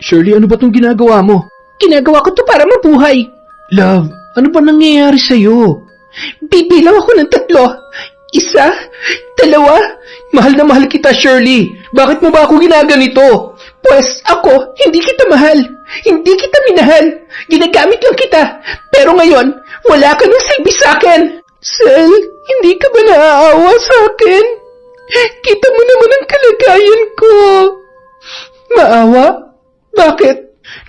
Shirley, ano ba tong ginagawa mo? Ginagawa ko to para mabuhay. Love, ano ba nangyayari sa'yo? Bibilang ako ng 3. 1, 2. Mahal na mahal kita, Shirley. Bakit mo ba ako ginaganito? Pues ako, hindi kita mahal. Hindi kita minahal. Ginagamit lang kita. Pero ngayon, wala ka nang silbi sa'kin. Sel, hindi ka ba naaawa sa'kin? Kita mo naman ang kalagayan ko. Maawa? Bakit?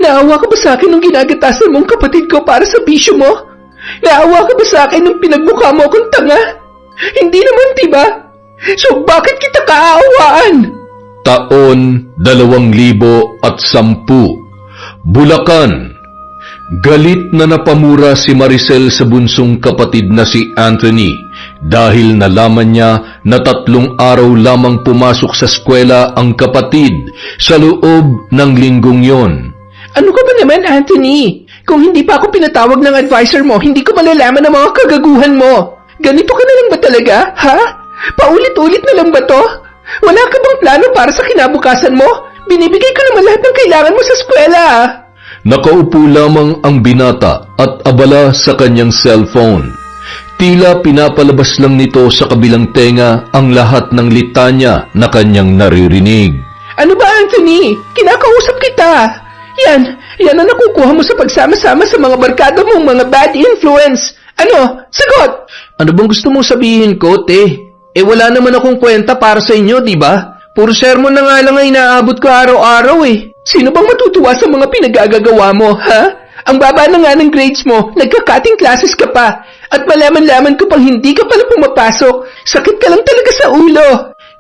Naawa ka ba sa'kin nung ginagatasan mong kapatid ko para sa bisyo mo? Naawa ka ba sa'kin nung pinagmukha mo akong tanga? Hindi naman, diba? So bakit kita kaaawaan? Taon 2010, Bulacan. Galit na napamura si Maricel sa bunsong kapatid na si Anthony dahil nalaman niya na 3 araw lamang pumasok sa eskwela ang kapatid sa loob ng linggong yon. Ano ka ba naman, Anthony? Kung hindi pa ako pinatawag ng advisor mo, hindi ko malalaman ang mga kagaguhan mo. Ganito ka na lang ba talaga, ha? Paulit-ulit na lang ba to? Wala ka bang plano para sa kinabukasan mo? Binibigay ko naman lahat ng kailangan mo sa eskwela. Nakaupo lamang ang binata at abala sa kanyang cellphone. Tila pinapalabas lang nito sa kabilang tenga ang lahat ng litanya na kanyang naririnig. Ano ba, Anthony? Kinakausap kita. Yan ang nakukuha mo sa pagsama-sama sa mga barkada mong mga bad influence. Ano? Sagot! Ano bang gusto mong sabihin ko, te? Wala naman akong kwenta para sa inyo, di ba? Puro sermon na nga lang ang inaabot ko araw-araw eh. Sino bang matutuwa sa mga pinagagagawa mo, ha? Ang baba na nga ng grades mo, nagka-cutting classes ka pa. At malaman-laman ko pang hindi ka pala pumapasok. Sakit ka lang talaga sa ulo.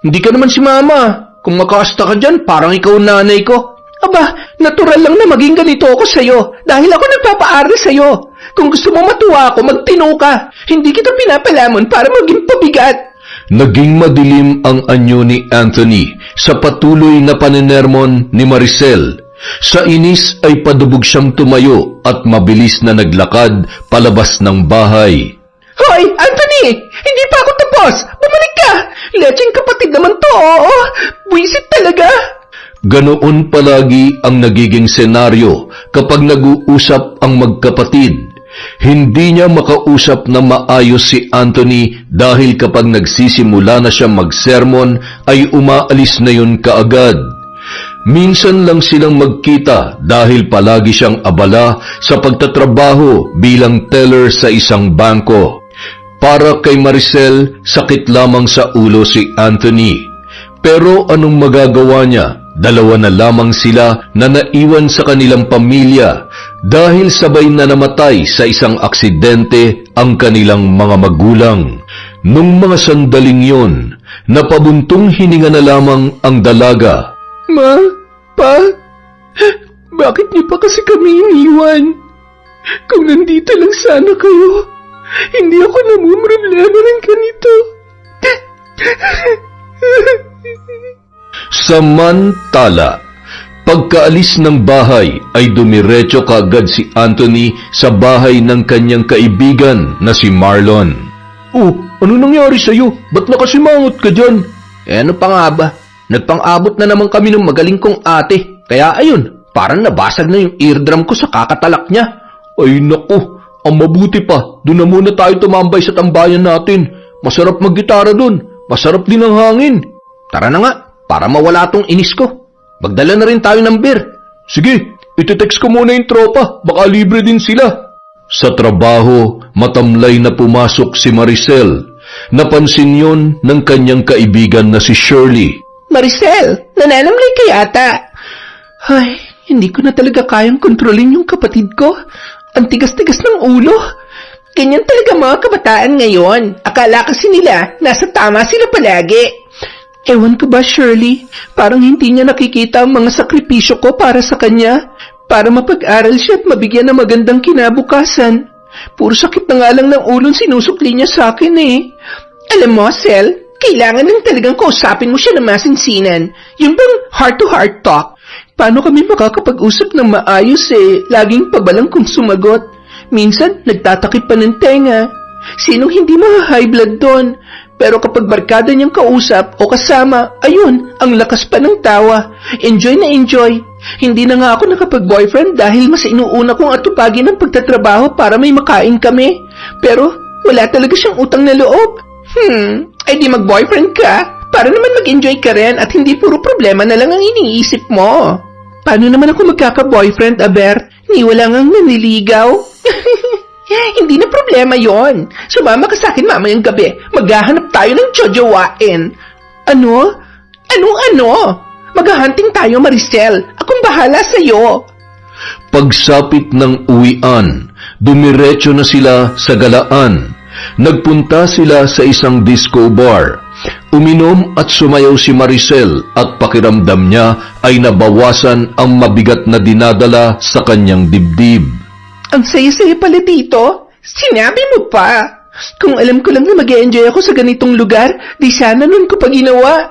Hindi ka naman si mama. Kung makasta ka dyan, parang ikaw nanay ko. Aba, natural lang na maging ganito ako sa'yo dahil ako nagpapaaral sa'yo. Kung gusto mo matuwa ako, magtino ka. Hindi kita pinapalamon para maging pabigat. Naging madilim ang anyo ni Anthony sa patuloy na paninermon ni Maricel. Sa inis ay padubog siyang tumayo at mabilis na naglakad palabas ng bahay. Hoy, Anthony! Hindi pa ako tapos! Bumalik ka! Lecheng kapatid naman to, oo! Buisit talaga! Ganoon palagi ang nagiging senaryo kapag nag-uusap ang magkapatid. Hindi niya makausap na maayos si Anthony dahil kapag nagsisimula na siya magsermon ay umaalis na yun kaagad. Minsan lang silang magkita dahil palagi siyang abala sa pagtatrabaho bilang teller sa isang bangko. Para kay Maricel, sakit lamang sa ulo si Anthony. Pero anong magagawa niya? 2 na lamang sila na naiwan sa kanilang pamilya dahil sabay na namatay sa isang aksidente ang kanilang mga magulang. Nung mga sandaling yon, napabuntong hininga na lamang ang dalaga. Ma, Pa, bakit niyo pa kasi kami iniwan? Kung nandito lang sana kayo, hindi ako namumroblema ng ganito. Samantala, pagkaalis ng bahay ay dumiretso kaagad si Anthony sa bahay ng kanyang kaibigan na si Marlon. Oh, ano nangyari sa'yo? Ba't nakasimangot ka dyan? Ano pa nga ba? Nagpang-abot na naman kami ng magaling kong ate. Kaya ayun, parang nabasag na yung eardrum ko sa kakatalak niya. Ay naku, ang mabuti pa, doon na muna tayo tumambay sa tambayan natin. Masarap maggitara doon, masarap din ang hangin. Tara na nga, para mawala tong inis ko. Magdala na rin tayo ng beer. Sige, iti-text ko muna yung tropa, baka libre din sila. Sa trabaho, matamlay na pumasok si Maricel. Napansin yon ng kanyang kaibigan na si Shirley. Maricel, nananamlay ka yata. Ay, hindi ko na talaga kayang kontrolin yung kapatid ko. Ang tigas-tigas ng ulo. Ganyan talaga mga kabataan ngayon. Akala kasi nila, nasa tama sila palagi. Ewan ko ba, Shirley? Parang hindi niya nakikita ang mga sakripisyo ko para sa kanya. Para mapag-aral siya at mabigyan ng magandang kinabukasan. Puro sakit na nga lang ng ulong sinusukli niya sa akin eh. Alam mo, Sel, kailangan lang talagang kausapin mo siya ng masinsinan. Yung bang heart-to-heart talk. Paano kami makakapag-usap ng maayos eh? Laging pabalang kung sumagot. Minsan, nagtatakip pa ng tenga. Sinong hindi high blood doon? Pero kapag barkada niyang kausap o kasama, ayun, ang lakas pa ng tawa. Enjoy na enjoy. Hindi na nga ako nakapag-boyfriend dahil mas inuuna kong atupagin ang pagtatrabaho para may makain kami. Pero wala talaga siyang utang na loob. Ay di mag-boyfriend ka para naman mag-enjoy ka rin at hindi puro problema na lang ang iniisip mo. Paano naman ako magkaka-boyfriend, Aber? Ni wala ngang naniligaw. Hindi na problema yon. Sumama ka sa akin mamayang gabi. Maghahanap tayo ng jojowain. Ano? Ano? Maghahunting tayo, Maricel. Akong bahala sa'yo. Pagsapit ng uwian, dumiretso na sila sa galaan. Nagpunta sila sa isang disco bar. Uminom at sumayaw si Maricel at pakiramdam niya ay nabawasan ang mabigat na dinadala sa kanyang dibdib. Ang saya-saya pala dito. Sinabi mo pa. Kung alam ko lang na mag-e-enjoy ako sa ganitong lugar, di sana nun ko pa ginawa.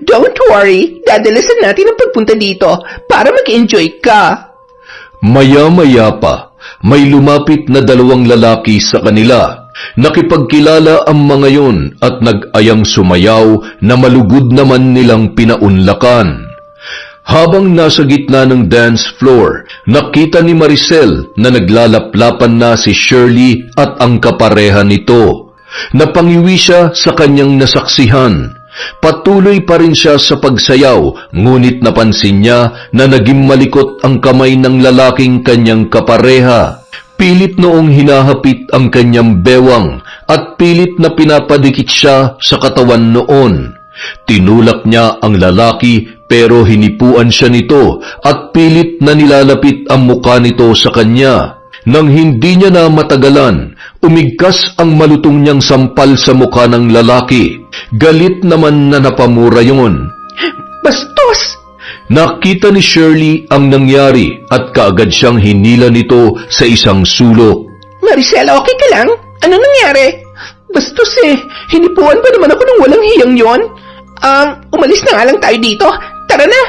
Don't worry, dadalasan natin ang pagpunta dito para mag-enjoy ka. Maya-maya pa, may lumapit na dalawang lalaki sa kanila. Nakipagkilala ang mga yon at nag-ayang sumayaw na malugod naman nilang pinaunlakan. Habang nasa gitna ng dance floor, nakita ni Maricel na naglalaplapan na si Shirley at ang kapareha nito. Napangiwi siya sa kanyang nasaksihan. Patuloy pa rin siya sa pagsayaw, ngunit napansin niya na naging malikot ang kamay ng lalaking kanyang kapareha. Pilit noong hinahapit ang kanyang bewang at pilit na pinapadikit siya sa katawan noon. Tinulak niya ang lalaki pero hinipuan siya nito at pilit na nilalapit ang muka nito sa kanya. Nang hindi niya na matagalan, umigkas ang malutong niyang sampal sa muka ng lalaki. Galit naman na napamura yun. Bastos! Nakita ni Shirley ang nangyari at kaagad siyang hinila nito sa isang sulok. Maricel, okay ka lang? Ano nangyari? Bastos hinipuan ba naman ako ng walang hiyang yon? Umalis na nga lang tayo dito. Tara na!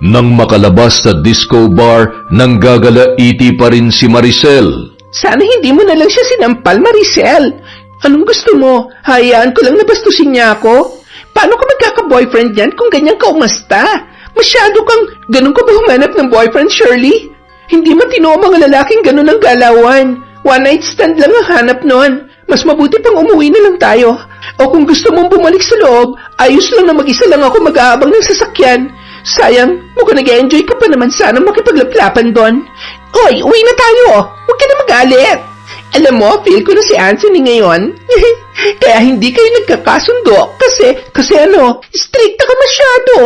Nang makalabas sa disco bar, nanggagalaiti pa rin si Maricel. Sana hindi mo na lang siya sinampal, Maricel. Anong gusto mo? Hayaan ko lang na bastusin niya ako? Paano ka magkaka-boyfriend yan kung ganyan ka umasta? Masyado kang ganun ka ba humanap ng boyfriend, Shirley? Hindi matino ang mga lalaking ganun ang galawan. One night stand lang ang hanap nun. Mas mabuti pang umuwi na lang tayo. O kung gusto mong bumalik sa loob, ayos lang na mag-isa lang ako mag-aabang ng sasakyan. Sayang, mukhang nag-enjoy ka pa naman sana makipaglaplapan doon. Oy, uwi na tayo. Huwag ka na magalit. Alam mo, feel ko na si Anthony ngayon. Kaya hindi kayo nagkakasundo kasi stricta ka masyado.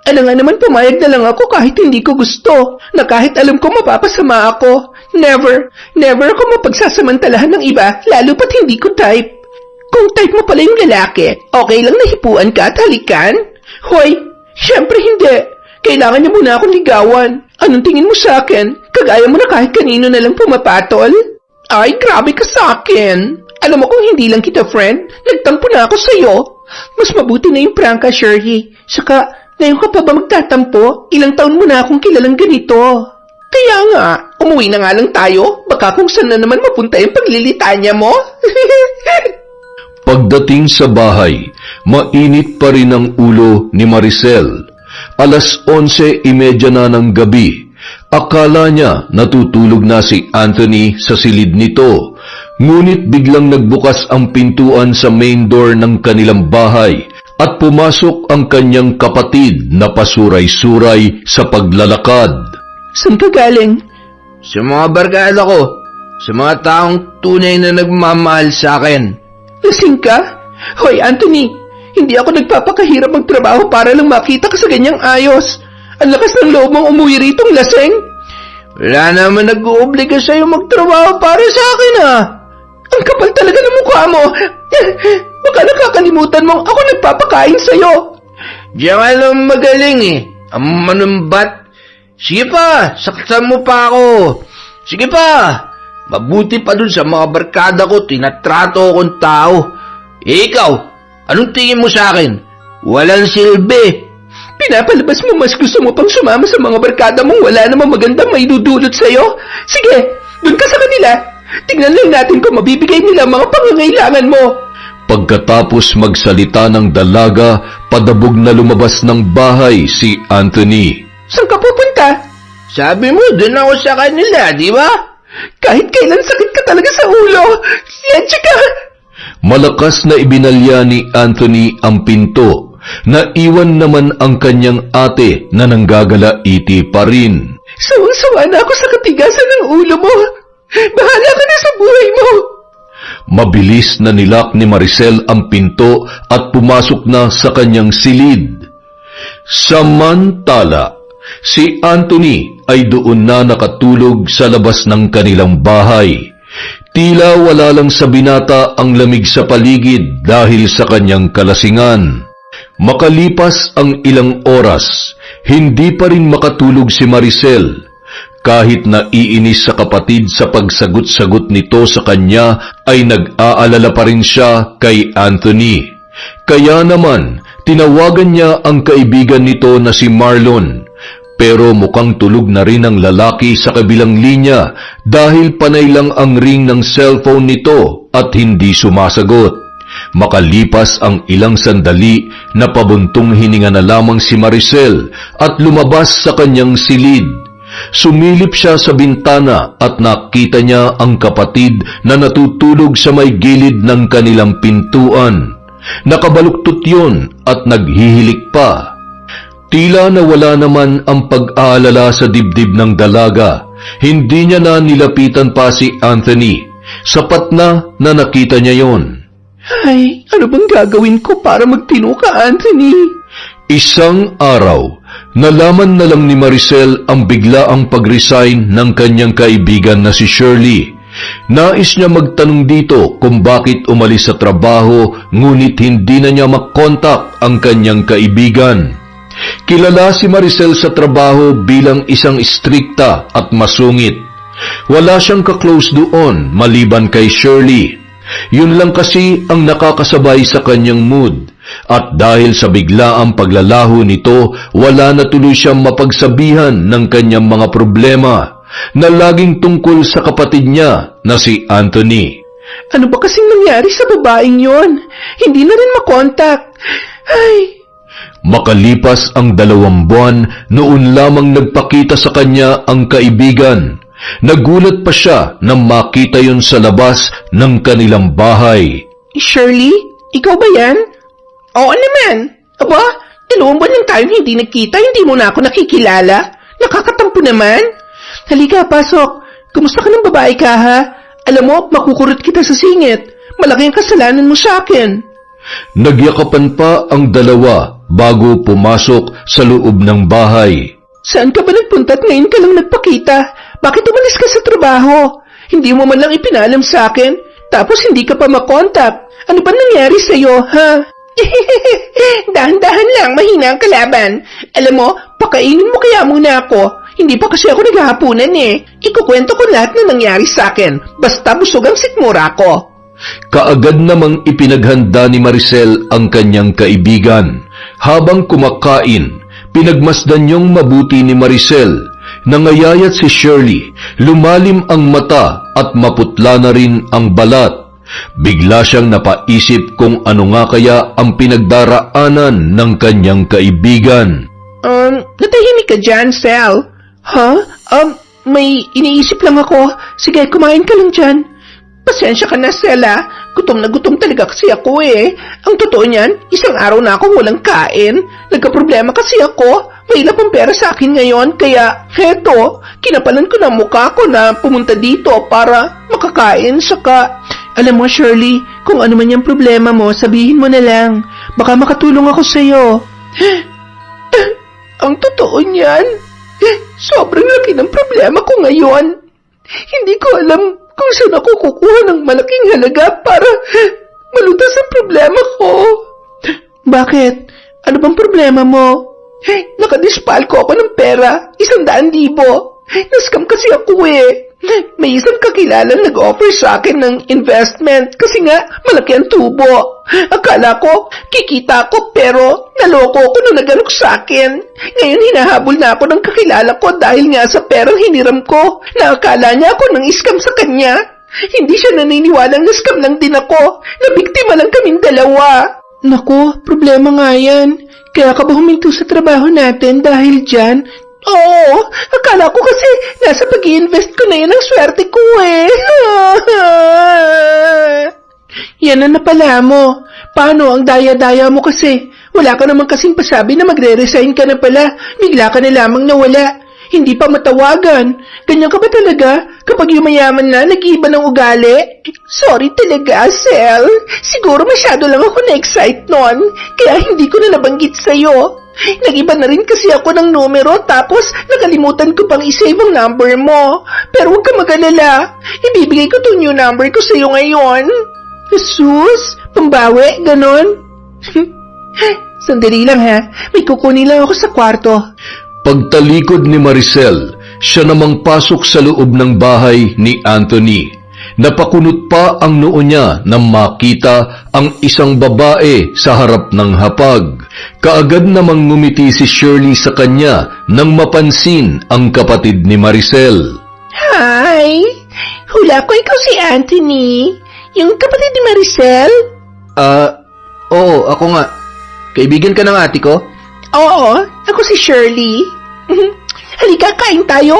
Ano nga naman, pumayag na lang ako kahit hindi ko gusto, na kahit alam ko mapapasama ako. Never ako mapagsasamantalahan ng iba, lalo pat hindi ko type. Kung type mo pala yung lalaki, okay lang na hipuan ka at halikan? Hoy, syempre hindi. Kailangan niya muna akong ligawan. Anong tingin mo sa akin? Kagaya mo na kahit kanino na lang pumapatol? Ay, grabe ka sa akin. Alam mo kung hindi lang kita friend, nagtampo na ako sa'yo. Mas mabuti na yung prank ka, Shirley. Saka, ngayon ka pa ba magtatampo? Ilang taon mo na akong kilalang ganito. Kaya nga, umuwi na nga lang tayo. Baka kung saan na naman mapunta yung paglilitanya mo. Pagdating sa bahay, mainit pa rin ang ulo ni Maricel. 11:30 na ng gabi. Akala niya natutulog na si Anthony sa silid nito. Ngunit biglang nagbukas ang pintuan sa main door ng kanilang bahay at pumasok ang kanyang kapatid na pasuray-suray sa paglalakad. Saan ka galing? Sa mga barkada ko, sa mga taong tunay na nagmamahal sa akin. Lasing ka? Hoy, Anthony, hindi ako nagpapakahirap magtrabaho para lang makita ka sa ganyang ayos. Ang lakas ng loob mong umuwi ritong lasing. Wala naman nag-uubliga sa'yo magtrabaho para sa akin Ang kapal talaga ng mukha mo. Baka nakakalimutan mong ako nagpapakain sa'yo. Diyan ka lang magaling Ang manumbat. Sige pa, saktan mo pa ako. Sige pa, mabuti pa dun sa mga barkada ko, tinatrato akong tao. Ikaw, anong tingin mo sa akin? Walang silbi. Pinapalabas mo mas gusto mo pang sumama sa mga barkada mong wala namang magandang maidudulot sa'yo. Sige, dun ka sa kanila. Tingnan lang natin kung mabibigay nila mga pangangailangan mo. Pagkatapos magsalita ng dalaga, padabog na lumabas ng bahay si Anthony. Saan ka pupunta? Sabi mo, dun ako sa kanila, di ba? Kahit kailan sakit ka talaga sa ulo. Leche ka! Malakas na ibinalya ni Anthony ang pinto. Naiwan naman ang kanyang ate na nanggagalaiti pa rin. Sawang-sawa na ako sa katigasan ng ulo mo. Bahala ka na sa buhay mo. Mabilis na nilak ni Maricel ang pinto at pumasok na sa kanyang silid. Samantala, si Anthony ay doon na nakatulog sa labas ng kanilang bahay. Tila wala lang sa binata ang lamig sa paligid dahil sa kanyang kalasingan. Makalipas ang ilang oras, hindi pa rin makatulog si Maricel. Kahit naiinis sa kapatid sa pagsagot-sagot nito sa kanya, ay nag-aalala pa rin siya kay Anthony. Kaya naman, tinawagan niya ang kaibigan nito na si Marlon. Pero mukhang tulog na rin ang lalaki sa kabilang linya dahil panay lang ang ring ng cellphone nito at hindi sumasagot. Makalipas ang ilang sandali, napabuntong hininga na lamang si Maricel at lumabas sa kanyang silid. Sumilip siya sa bintana at nakita niya ang kapatid na natutulog sa may gilid ng kanilang pintuan. Nakabaluktot yun at naghihilik pa. Tila nawala naman ang pag-aalala sa dibdib ng dalaga. Hindi niya na nilapitan pa si Anthony. Sapat na nakita niya yon. Ay, ano bang gagawin ko para magtino ka, Anthony? Isang araw, nalaman na lang ni Maricel ang biglaang pag-resign ng kanyang kaibigan na si Shirley. Nais niya magtanong dito kung bakit umalis sa trabaho ngunit hindi na niya makontak ang kanyang kaibigan. Kilala si Maricel sa trabaho bilang isang istrikta at masungit. Wala siyang ka-close doon maliban kay Shirley. Yun lang kasi ang nakakasabay sa kanyang mood. At dahil sa biglaang paglalaho nito, wala na tuloy siyang mapagsabihan ng kanyang mga problema na laging tungkol sa kapatid niya na si Anthony. Ano ba kasing nangyari sa babaeng yon? Hindi na rin makontak. Ay... Makalipas ang 2 buwan, noon lamang nagpakita sa kanya ang kaibigan. Nagulat pa siya nang makita yon sa labas ng kanilang bahay. Shirley, ikaw ba yan? Oo naman. Aba, 2 buwan lang tayong hindi nagkita, hindi mo na ako nakikilala. Nakakatampo naman. Halika, pasok. Kumusta ka ng babae ka, ha? Alam mo, makukurot kita sa singit. Malaki ang kasalanan mo sa akin. Nagyakapan pa ang dalawa bago pumasok sa loob ng bahay. Saan ka ba nagpunta at ngayon ka lang nagpakita? Bakit umalis ka sa trabaho? Hindi mo man lang ipinalam sa akin, tapos hindi ka pa makontak. Ano ba nangyari sa'yo, ha? Dahan-dahan lang, mahina ang kalaban. Alam mo, pakainin mo kaya muna ako. Hindi pa kasi ako naghahapunan eh. Ikukwento ko lahat na nangyari sa akin, basta busog ang sikmura ko. Kaagad namang ipinaghanda ni Maricel ang kanyang kaibigan. Habang kumakain, pinagmasdan niyong mabuti ni Maricel. Nangayayat si Shirley, lumalim ang mata at maputla na rin ang balat. Bigla siyang napaisip kung ano nga kaya ang pinagdaraanan ng kanyang kaibigan. Natahimik ka dyan, Sel. Ha? May iniisip lang ako. Sige, kumain ka lang dyan. Pasensya ka na, Sela. Gutom na gutom talaga kasi ako eh. Ang totoo niyan, 1 araw na akong walang kain. Nagkaproblema kasi ako. Mahilap ang pera sa akin ngayon, kaya heto, kinapalan ko na mukha ko na pumunta dito para makakain. Saka, alam mo Shirley, kung ano man yung problema mo, sabihin mo na lang. Baka makatulong ako sa'yo. Ang totoo niyan, sobrang laki ng problema ko ngayon. Hindi ko alam kung saan ako kukuha ng malaking halaga para malutas ang problema ko. Bakit? Ano bang problema mo? Nakadispal ko ako ng pera, 100,000. Nascam kasi ako eh. May isang kakilalang nag-offer sa akin ng investment kasi nga malaki ang tubo. Akala ko kikita ako pero naloko ako nung nagalok sa akin. Ngayon hinahabol na ako ng kakilala ko dahil nga sa perang hiniram ko na akala niya ako nang iskam sa kanya. Hindi siya naniniwalang naskam lang din ako. Nabiktima lang kaming dalawa. Naku, problema nga yan. Kaya ka ba huminto sa trabaho natin dahil dyan? Oo, akala ko kasi nasa pag-i-invest ko na yun ang swerte ko eh. Yan na pala mo. Paano ang daya-daya mo kasi? Wala ka naman kasing pasabi na magre-resign ka na pala. Bigla ka na lamang nawala. Hindi pa matawagan. Ganyan ka ba talaga? Kapag yumayaman na, nag-iiba ng ugali? Sorry talaga, Sel. Siguro masyado lang ako na-excite nun. Kaya hindi ko na nabanggit sa'yo. Nag-iba na rin kasi ako ng numero tapos nakalimutan ko pang isave ang number mo. Pero huwag ka mag-alala. Ibibigay ko tong new number ko sa'yo ngayon. Jesus, pambawi, ganon. Sandali lang ha. May kukunin lang ako sa kwarto. Pagtalikod ni Maricel, siya namang pasok sa loob ng bahay ni Anthony. Napakunot pa ang noo niya nang makita ang isang babae sa harap ng hapag. Kaagad namang ngumiti si Shirley sa kanya nang mapansin ang kapatid ni Maricel. Hi! Hula ko ikaw si Anthony. Yung kapatid ni Maricel? Oo, ako nga. Kaibigan ka ng ate ko? Oo, ako si Shirley. Halika, kain tayo.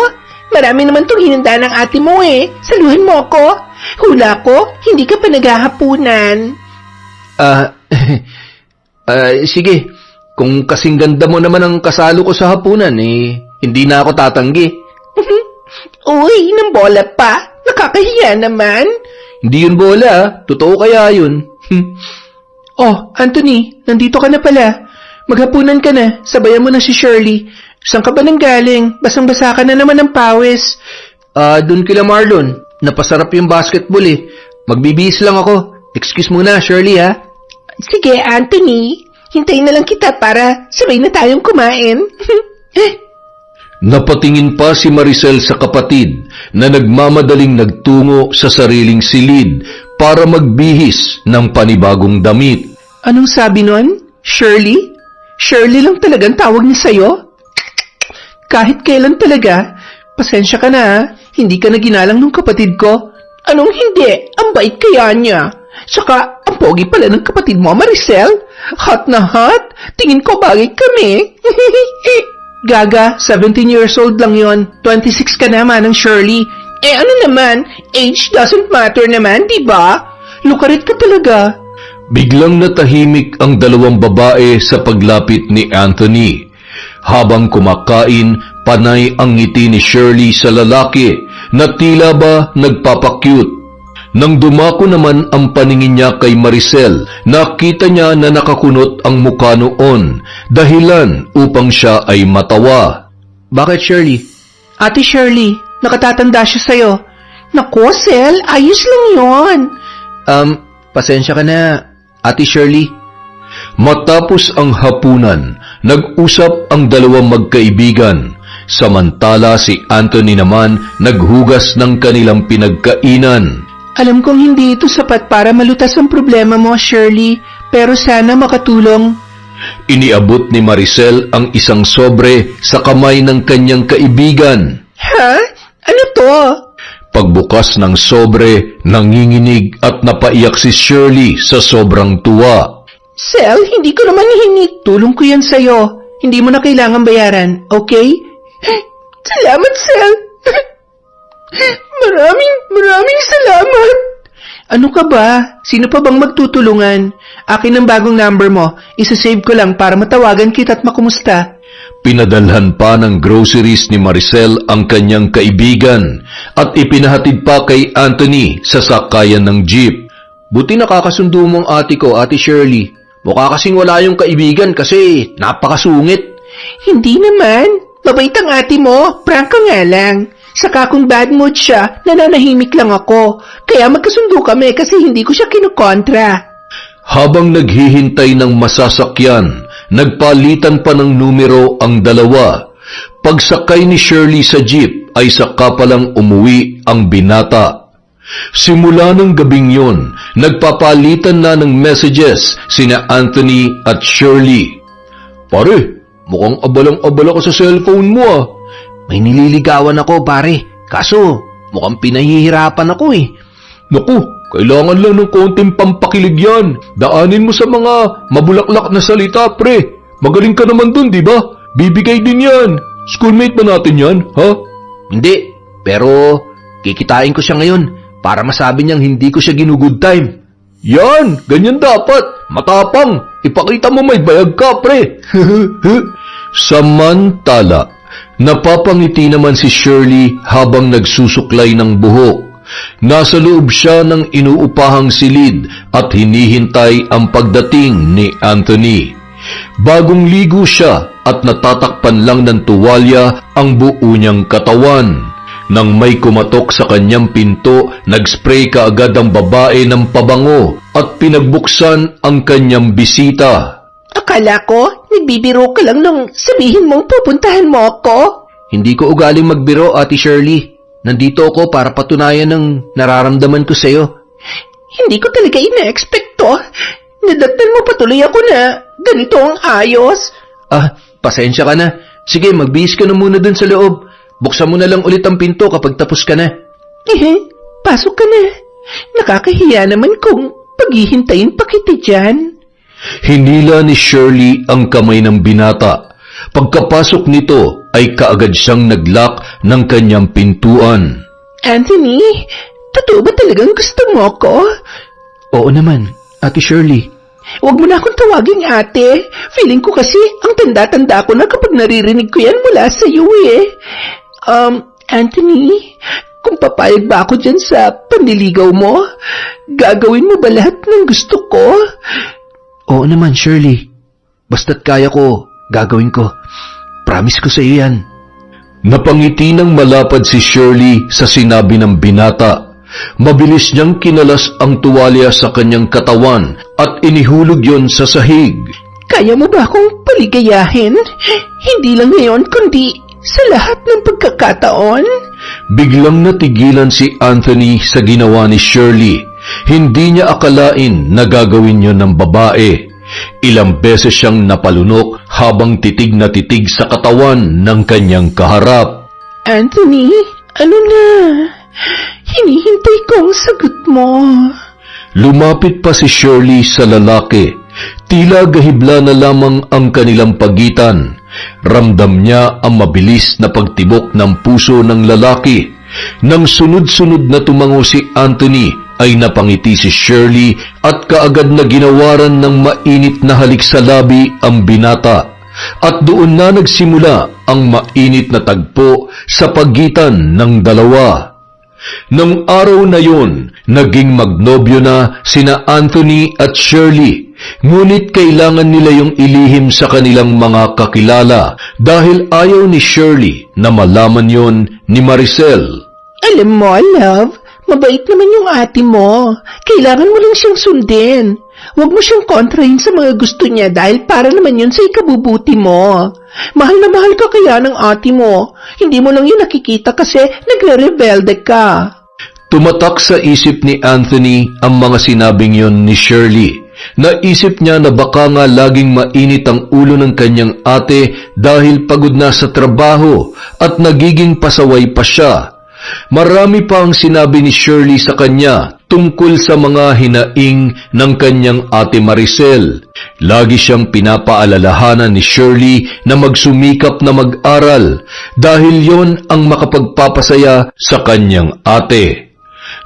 Marami naman itong hinanda ng ate mo eh. Saluhan mo ako. Hula ko, hindi ka pa naghahapunan. Sige. Kung kasing ganda mo naman ang kasalo ko sa hapunan, hindi na ako tatanggi. Uy, nang bola pa. Nakakahiya naman. Hindi yun bola, totoo kaya yun. Oh, Anthony, nandito ka na pala. Maghapunan ka na, sabayan mo na si Shirley. Saan ka ba nang galing? Basang-basa ka na naman ng pawis. Dun kila Marlon. Napasarap yung basketball eh. Magbibihis lang ako. Excuse muna, Shirley ha. Sige, Anthony. Hintayin na lang kita para sabay na tayong kumain. Napatingin pa si Maricel sa kapatid na nagmamadaling nagtungo sa sariling silid para magbihis ng panibagong damit. Anong sabi nun? Shirley? Shirley lang talagang tawag niya sa'yo? Kahit kailan talaga, pasensya ka na ha? Hindi ka na ginalang ng kapatid ko. Anong hindi? Ang bait kaya niya. Saka, ang pogi pala ng kapatid mo, Maricel. Hot na hot. Tingin ko bagay kami. Gaga, 17 years old lang yon. 26 ka naman ng Shirley. Ano naman? Age doesn't matter naman, di ba? Lukarit ka talaga. Biglang natahimik ang dalawang babae sa paglapit ni Anthony. Habang kumakain, panay ang ngiti ni Shirley sa lalaki na tila ba nagpapakyut. Nang dumako naman ang paningin niya kay Maricel, nakita niya na nakakunot ang mukha noon, dahilan upang siya ay matawa. Bakit, Shirley? Ate Shirley, nakatatanda siya sa'yo. Naku, Sel, ayos lang yon. Pasensya ka na, Ate Shirley. Matapos ang hapunan, nag-usap ang dalawang magkaibigan. Samantala si Anthony naman naghugas ng kanilang pinagkainan. Alam kong hindi ito sapat para malutas ang problema mo, Shirley, pero sana makatulong. Iniabot ni Maricel ang isang sobre sa kamay ng kanyang kaibigan. Ha? Ano to? Pagbukas ng sobre, nanginginig at napaiyak si Shirley sa sobrang tuwa. Sel, hindi ko naman hihingi. Tulong ko yan sa'yo. Hindi mo na kailangan bayaran, okay? Salamat, Sel. Maraming salamat. Ano ka ba? Sino pa bang magtutulungan? Akin ang bagong number mo. Isa-save ko lang para matawagan kita at makumusta. Pinadalhan pa ng groceries ni Maricel ang kanyang kaibigan at ipinahatid pa kay Anthony sa sakayan ng jeep. Buti nakakasundo mong ate ko, Ate Shirley. Mukha kasing wala yung kaibigan kasi napakasungit. Hindi naman. Mabait ang ate mo. Prank ka nga lang. Saka kung bad mood siya, nananahimik lang ako. Kaya magkasundo kami kasi hindi ko siya kinukontra. Habang naghihintay ng masasakyan, nagpalitan pa ng numero ang dalawa. Pagsakay ni Shirley sa jeep ay saka palang umuwi ang binata. Simula ng gabing yon, nagpapalitan na ng messages sina Anthony at Shirley. Pare, mukhang abalang-abala ka sa cellphone mo ah. May nililigawan ako, pare. Kaso, mukhang pinahihirapan ako eh. Naku, kailangan lang ng konting pampakilig yan. Daanin mo sa mga mabulaklak na salita, pre. Magaling ka naman dun, di ba? Bibigay din yan. Schoolmate ba natin yan, ha? Hindi, pero kikitain ko siya ngayon para masabi niyang hindi ko siya ginugood time. Yan, ganyan dapat. Matapang. Ipakita mo may bayag ka, pre. Samantala, napapangiti naman si Shirley habang nagsusuklay ng buhok. Nasa loob siya ng inuupahang silid at hinihintay ang pagdating ni Anthony. Bagong ligo siya at natatakpan lang ng tuwalya ang buo niyang katawan. Nang may kumatok sa kanyang pinto, nagspray kaagad ang babae ng pabango at pinagbuksan ang kanyang bisita. Akala ko, nagbibiro ka lang nung sabihin mong pupuntahan mo ako. Hindi ko ugaling magbiro, Ate Shirley. Nandito ako para patunayan ng nararamdaman ko sa'yo. Hindi ko talaga ina-expect to. Nadatnan mo patuloy ako na ganito ang ayos. Pasensya ka na. Sige, magbihis ka na muna dun sa loob. Buksan mo na lang ulit ang pinto kapag tapos ka na. Pasok ka na. Nakakahiya naman kung paghihintayin pa kita dyan. Hinila ni Shirley ang kamay ng binata. Pagkapasok nito ay kaagad siyang nag-lock ng kanyang pintuan. Anthony, totoo ba talagang gusto mo ko? Oo naman, Ate Shirley. Huwag mo na akong tawaging ate. Feeling ko kasi ang tanda-tanda ko na kapag naririnig ko yan mula sa iyo eh. Anthony, kung papayag ba ako dyan sa panliligaw mo, gagawin mo ba lahat ng gusto ko? Oo naman, Shirley. Basta't kaya ko, gagawin ko. Promise ko sa iyo yan. Napangiti ng malapad si Shirley sa sinabi ng binata. Mabilis niyang kinalas ang tuwalya sa kanyang katawan at inihulog yon sa sahig. Kaya mo ba akong paligayahin? Hindi lang ngayon kundi sa lahat ng pagkakataon? Biglang natigilan si Anthony sa ginawa ni Shirley. Hindi niya akalain na gagawin yon ng babae. Ilang beses siyang napalunok habang titig na titig sa katawan ng kanyang kaharap. Anthony, ano na? Hinihintay ko ang sagot mo. Lumapit pa si Shirley sa lalaki. Tila gahibla na lamang ang kanilang pagitan. Ramdam niya ang mabilis na pagtibok ng puso ng lalaki. Nang sunod-sunod na tumango si Anthony, ay napangiti si Shirley at kaagad na ginawaran ng mainit na halik sa labi ang binata. At doon na nagsimula ang mainit na tagpo sa pagitan ng dalawa. Nang araw na yon, naging magnobyo na sina Anthony at Shirley. Ngunit kailangan nila yung ilihim sa kanilang mga kakilala dahil ayaw ni Shirley na malaman yon ni Maricel. Alam mo, love, mabait naman yung ate mo. Kailangan mo lang siyang sundin. Huwag mo siyang kontrahin sa mga gusto niya dahil para naman yun sa ikabubuti mo. Mahal na mahal ka kaya ng ate mo. Hindi mo lang yun nakikita kasi nagre-rebelde ka. Tumatak sa isip ni Anthony ang mga sinabing yon ni Shirley. Naisip niya na baka nga laging mainit ang ulo ng kanyang ate dahil pagod na sa trabaho at nagiging pasaway pa siya. Marami pa ang sinabi ni Shirley sa kanya tungkol sa mga hinaing ng kanyang ate Maricel. Lagi siyang pinapaalalahanan ni Shirley na magsumikap na mag-aral dahil yon ang makapagpapasaya sa kanyang ate.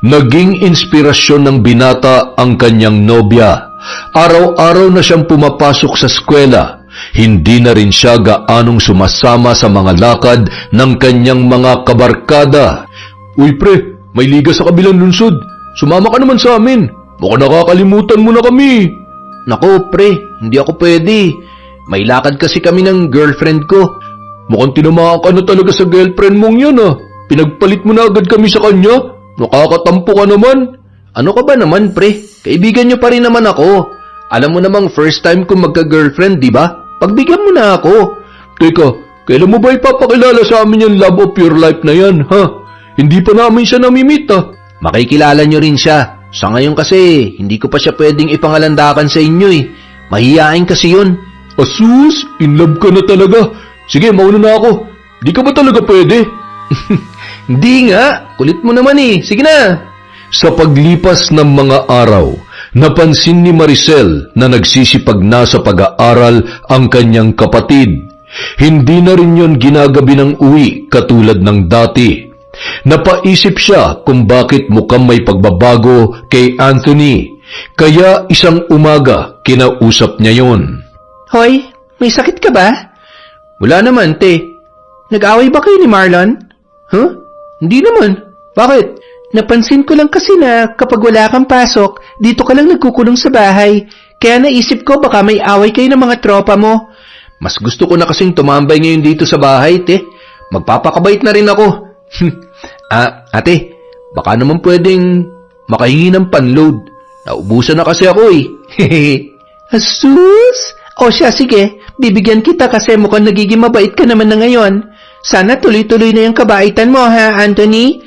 Naging inspirasyon ng binata ang kanyang nobya. Araw-araw na siyang pumapasok sa eskwela. Hindi na rin siya gaanong sumasama sa mga lakad ng kanyang mga kabarkada. Uy pre, may liga sa kabilang lungsod. Sumama ka naman sa amin. Baka nakakalimutan mo na kami. Nako pre, hindi ako pwede. May lakad kasi kami ng girlfriend ko. Mukhang tinamaan ka na talaga sa girlfriend mong yan ah. Pinagpalit mo na agad kami sa kanya. Nakakatampo ka naman. Ano ka ba naman pre? Kaibigan niyo pa rin naman ako. Alam mo namang first time ko magka-girlfriend, di ba? Pagbigyan mo na ako. Teka, kailan mo ba ipapakilala sa amin yung love of your life na yan, ha? Hindi pa namin siya namimit, ha? Makikilala niyo rin siya. Sa ngayon kasi, hindi ko pa siya pwedeng ipangalandakan sa inyo eh. Mahihain kasi yun. Asus, in love ka na talaga. Sige, mauna na ako. Di ka ba talaga pwede? Hindi nga, kulit mo naman eh. Sige na. Sa paglipas ng mga araw, napansin ni Maricel na nagsisipag na sa pag-aaral ang kanyang kapatid. Hindi na rin yon ginagabi ng uwi katulad ng dati. Napaisip siya kung bakit mukhang may pagbabago kay Anthony, kaya isang umaga kinausap niya yon. Hoy, may sakit ka ba? Wala naman, te. Nag-away ba kayo ni Marlon? Huh? Hindi naman. Bakit? Napansin ko lang kasi na kapag wala kang pasok, dito ka lang nagkukulong sa bahay. Kaya naisip ko baka may away kayo ng mga tropa mo. Mas gusto ko na kasing tumambay ngayon dito sa bahay, te. Magpapakabait na rin ako. Ate, baka naman pwedeng makahingi ng panload. Naubusan na kasi ako eh. Asus! O siya, sige. Bibigyan kita kasi mukhang nagiging mabait ka naman na ngayon. Sana tuloy-tuloy na yung kabaitan mo, ha, Anthony?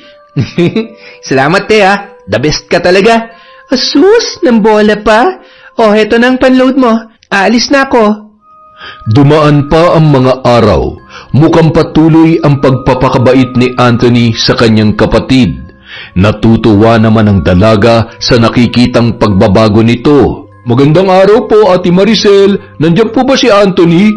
Salamat, te, ha. The best ka talaga. Asus! Nang bola pa? O, heto na ang panload mo. Aalis na ako. Dumaan pa ang mga araw. Mukhang patuloy ang pagpapakabait ni Anthony sa kanyang kapatid. Natutuwa naman ang dalaga sa nakikitang pagbabago nito. Magandang araw po, Ate Maricel. Nandiyan po ba si Anthony?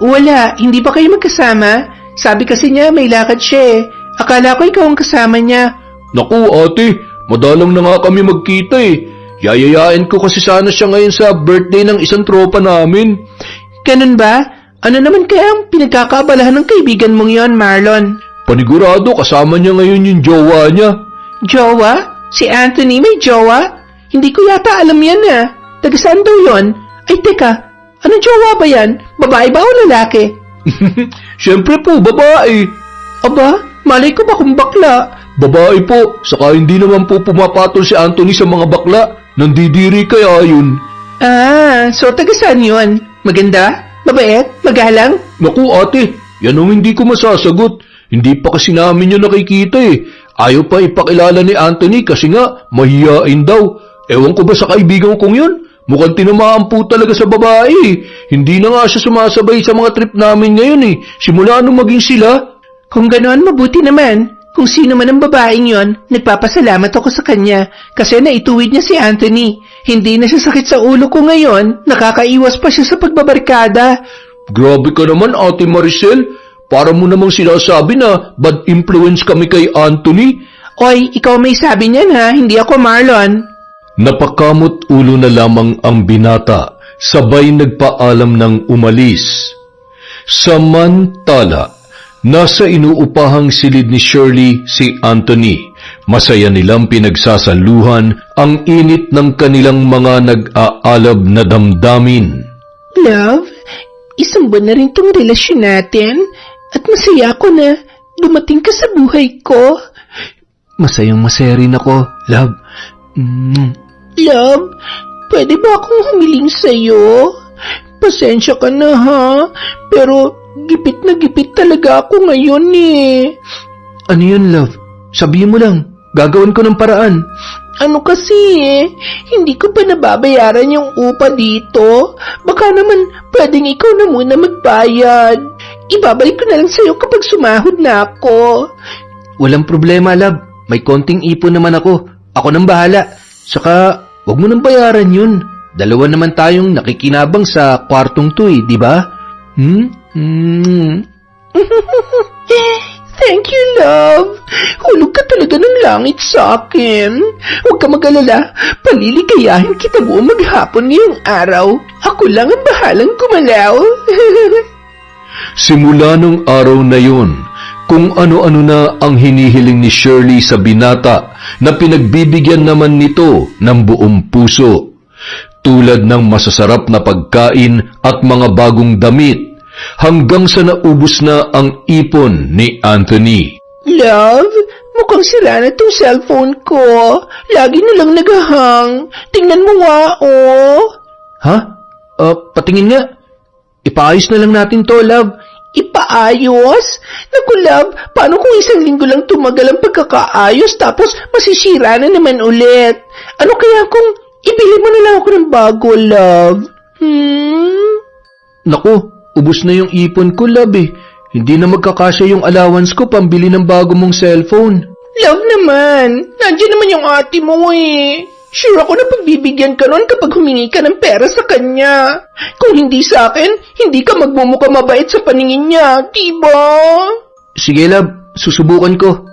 Wala, hindi ba kayo magkasama? Sabi kasi niya may lakad siya eh. Akala ko ikaw ang kasama niya. Naku, ate, madalang na nga kami magkita eh. Yayayain ko kasi sana siya ngayon sa birthday ng isang tropa namin. Ganun ba? Ano naman kaya ang pinagkakaabalahan ng kaibigan mong yon, Marlon? Panigurado, kasama niya ngayon yung jowa niya. Jowa? Si Anthony may jowa? Hindi ko yata alam yan ah. Taga saan daw yun? Ay teka, anong jowa ba yan? Babae ba o lalaki? Siyempre po, babae. Aba, malay ko ba kung bakla? Babae po, saka hindi naman po pumapatol si Anthony sa mga bakla. Nandidiri kaya yun. Ah, so taga saan yun? Maganda? Mabait? Magalang? Naku ate, yan ang hindi ko masasagot. Hindi pa kasi namin yun nakikita eh. Ayaw pa ipakilala ni Anthony kasi nga, mahihain daw. Ewan ko ba sa kaibigan kong yun? Mukhang tinamaan po talaga sa babae eh. Hindi na nga siya sumasabay sa mga trip namin ngayon eh. Simula nung maging sila. Kung ganoon, mabuti naman. Kung sino man ang babaeng yon, nagpapasalamat ako sa kanya kasi naituwid niya si Anthony. Hindi na siya sakit sa ulo ko ngayon, nakakaiwas pa siya sa pagbabarkada. Grabe ka naman, Ate Maricel. Para mo namang sinasabi na bad influence kami kay Anthony. Oy, ikaw may sabi niyan ha, hindi ako Marlon. Napakamot ulo na lamang ang binata, sabay nagpaalam ng umalis. Samantala, nasa inuupahang silid ni Shirley si Anthony. Masaya nilang pinagsasaluhan ang init ng kanilang mga nag-aalab na damdamin. Love, isang buwan na rin tong relasyon natin at masaya ako na dumating ka sa buhay ko. Masayang masaya rin ako, love. Love, pwede ba akong humiling sa'yo? Pasensya ka na ha, pero gipit na gipit talaga ako ngayon eh. Ano yun, love? Sabihin mo lang, gagawin ko ng paraan. Ano kasi eh, hindi ko pa nababayaran yung upa dito. Baka naman pwedeng ikaw na muna magbayad. Ibabalik ko na lang sa'yo kapag sumahod na ako. Walang problema, love. May konting ipon naman ako. Ako nang bahala. Saka, wag mo nang bayaran yun. Dalawa naman tayong nakikinabang sa kwartong to eh, di ba? Thank you, love. Hulog ka talaga ng langit sa akin. Huwag ka mag-alala. Paliligayahin kita buong maghapon ngayong araw. Ako lang ang bahalang gumalaw. Simula nung araw na yun, kung ano-ano na ang hinihiling ni Shirley sa binata na pinagbibigyan naman nito ng buong puso. Tulad ng masasarap na pagkain at mga bagong damit, hanggang sa naubos na ang ipon ni Anthony. Love, mukhang sira na tong cellphone ko. Lagi na lang nagahang. Tingnan mo nga, oh. Ha? Patingin nga. Ipaayos na lang natin to, love. Ipaayos? Naku, love, paano kung isang linggo lang tumagal ang pagkakaayos tapos masisira na naman ulit? Ano kaya kung ibili mo na lang ako ng bago, love? Naku, ubos na yung ipon ko, love eh. Hindi na magkakasya yung allowance ko pambili ng bago mong cellphone. Love naman, nandiyan naman yung ate mo eh. Sure ako na pagbibigyan ka nun kapag humingi ka ng pera sa kanya. Kung hindi sa akin, hindi ka magmumukha mabait sa paningin niya, diba? Sige, love. Susubukan ko.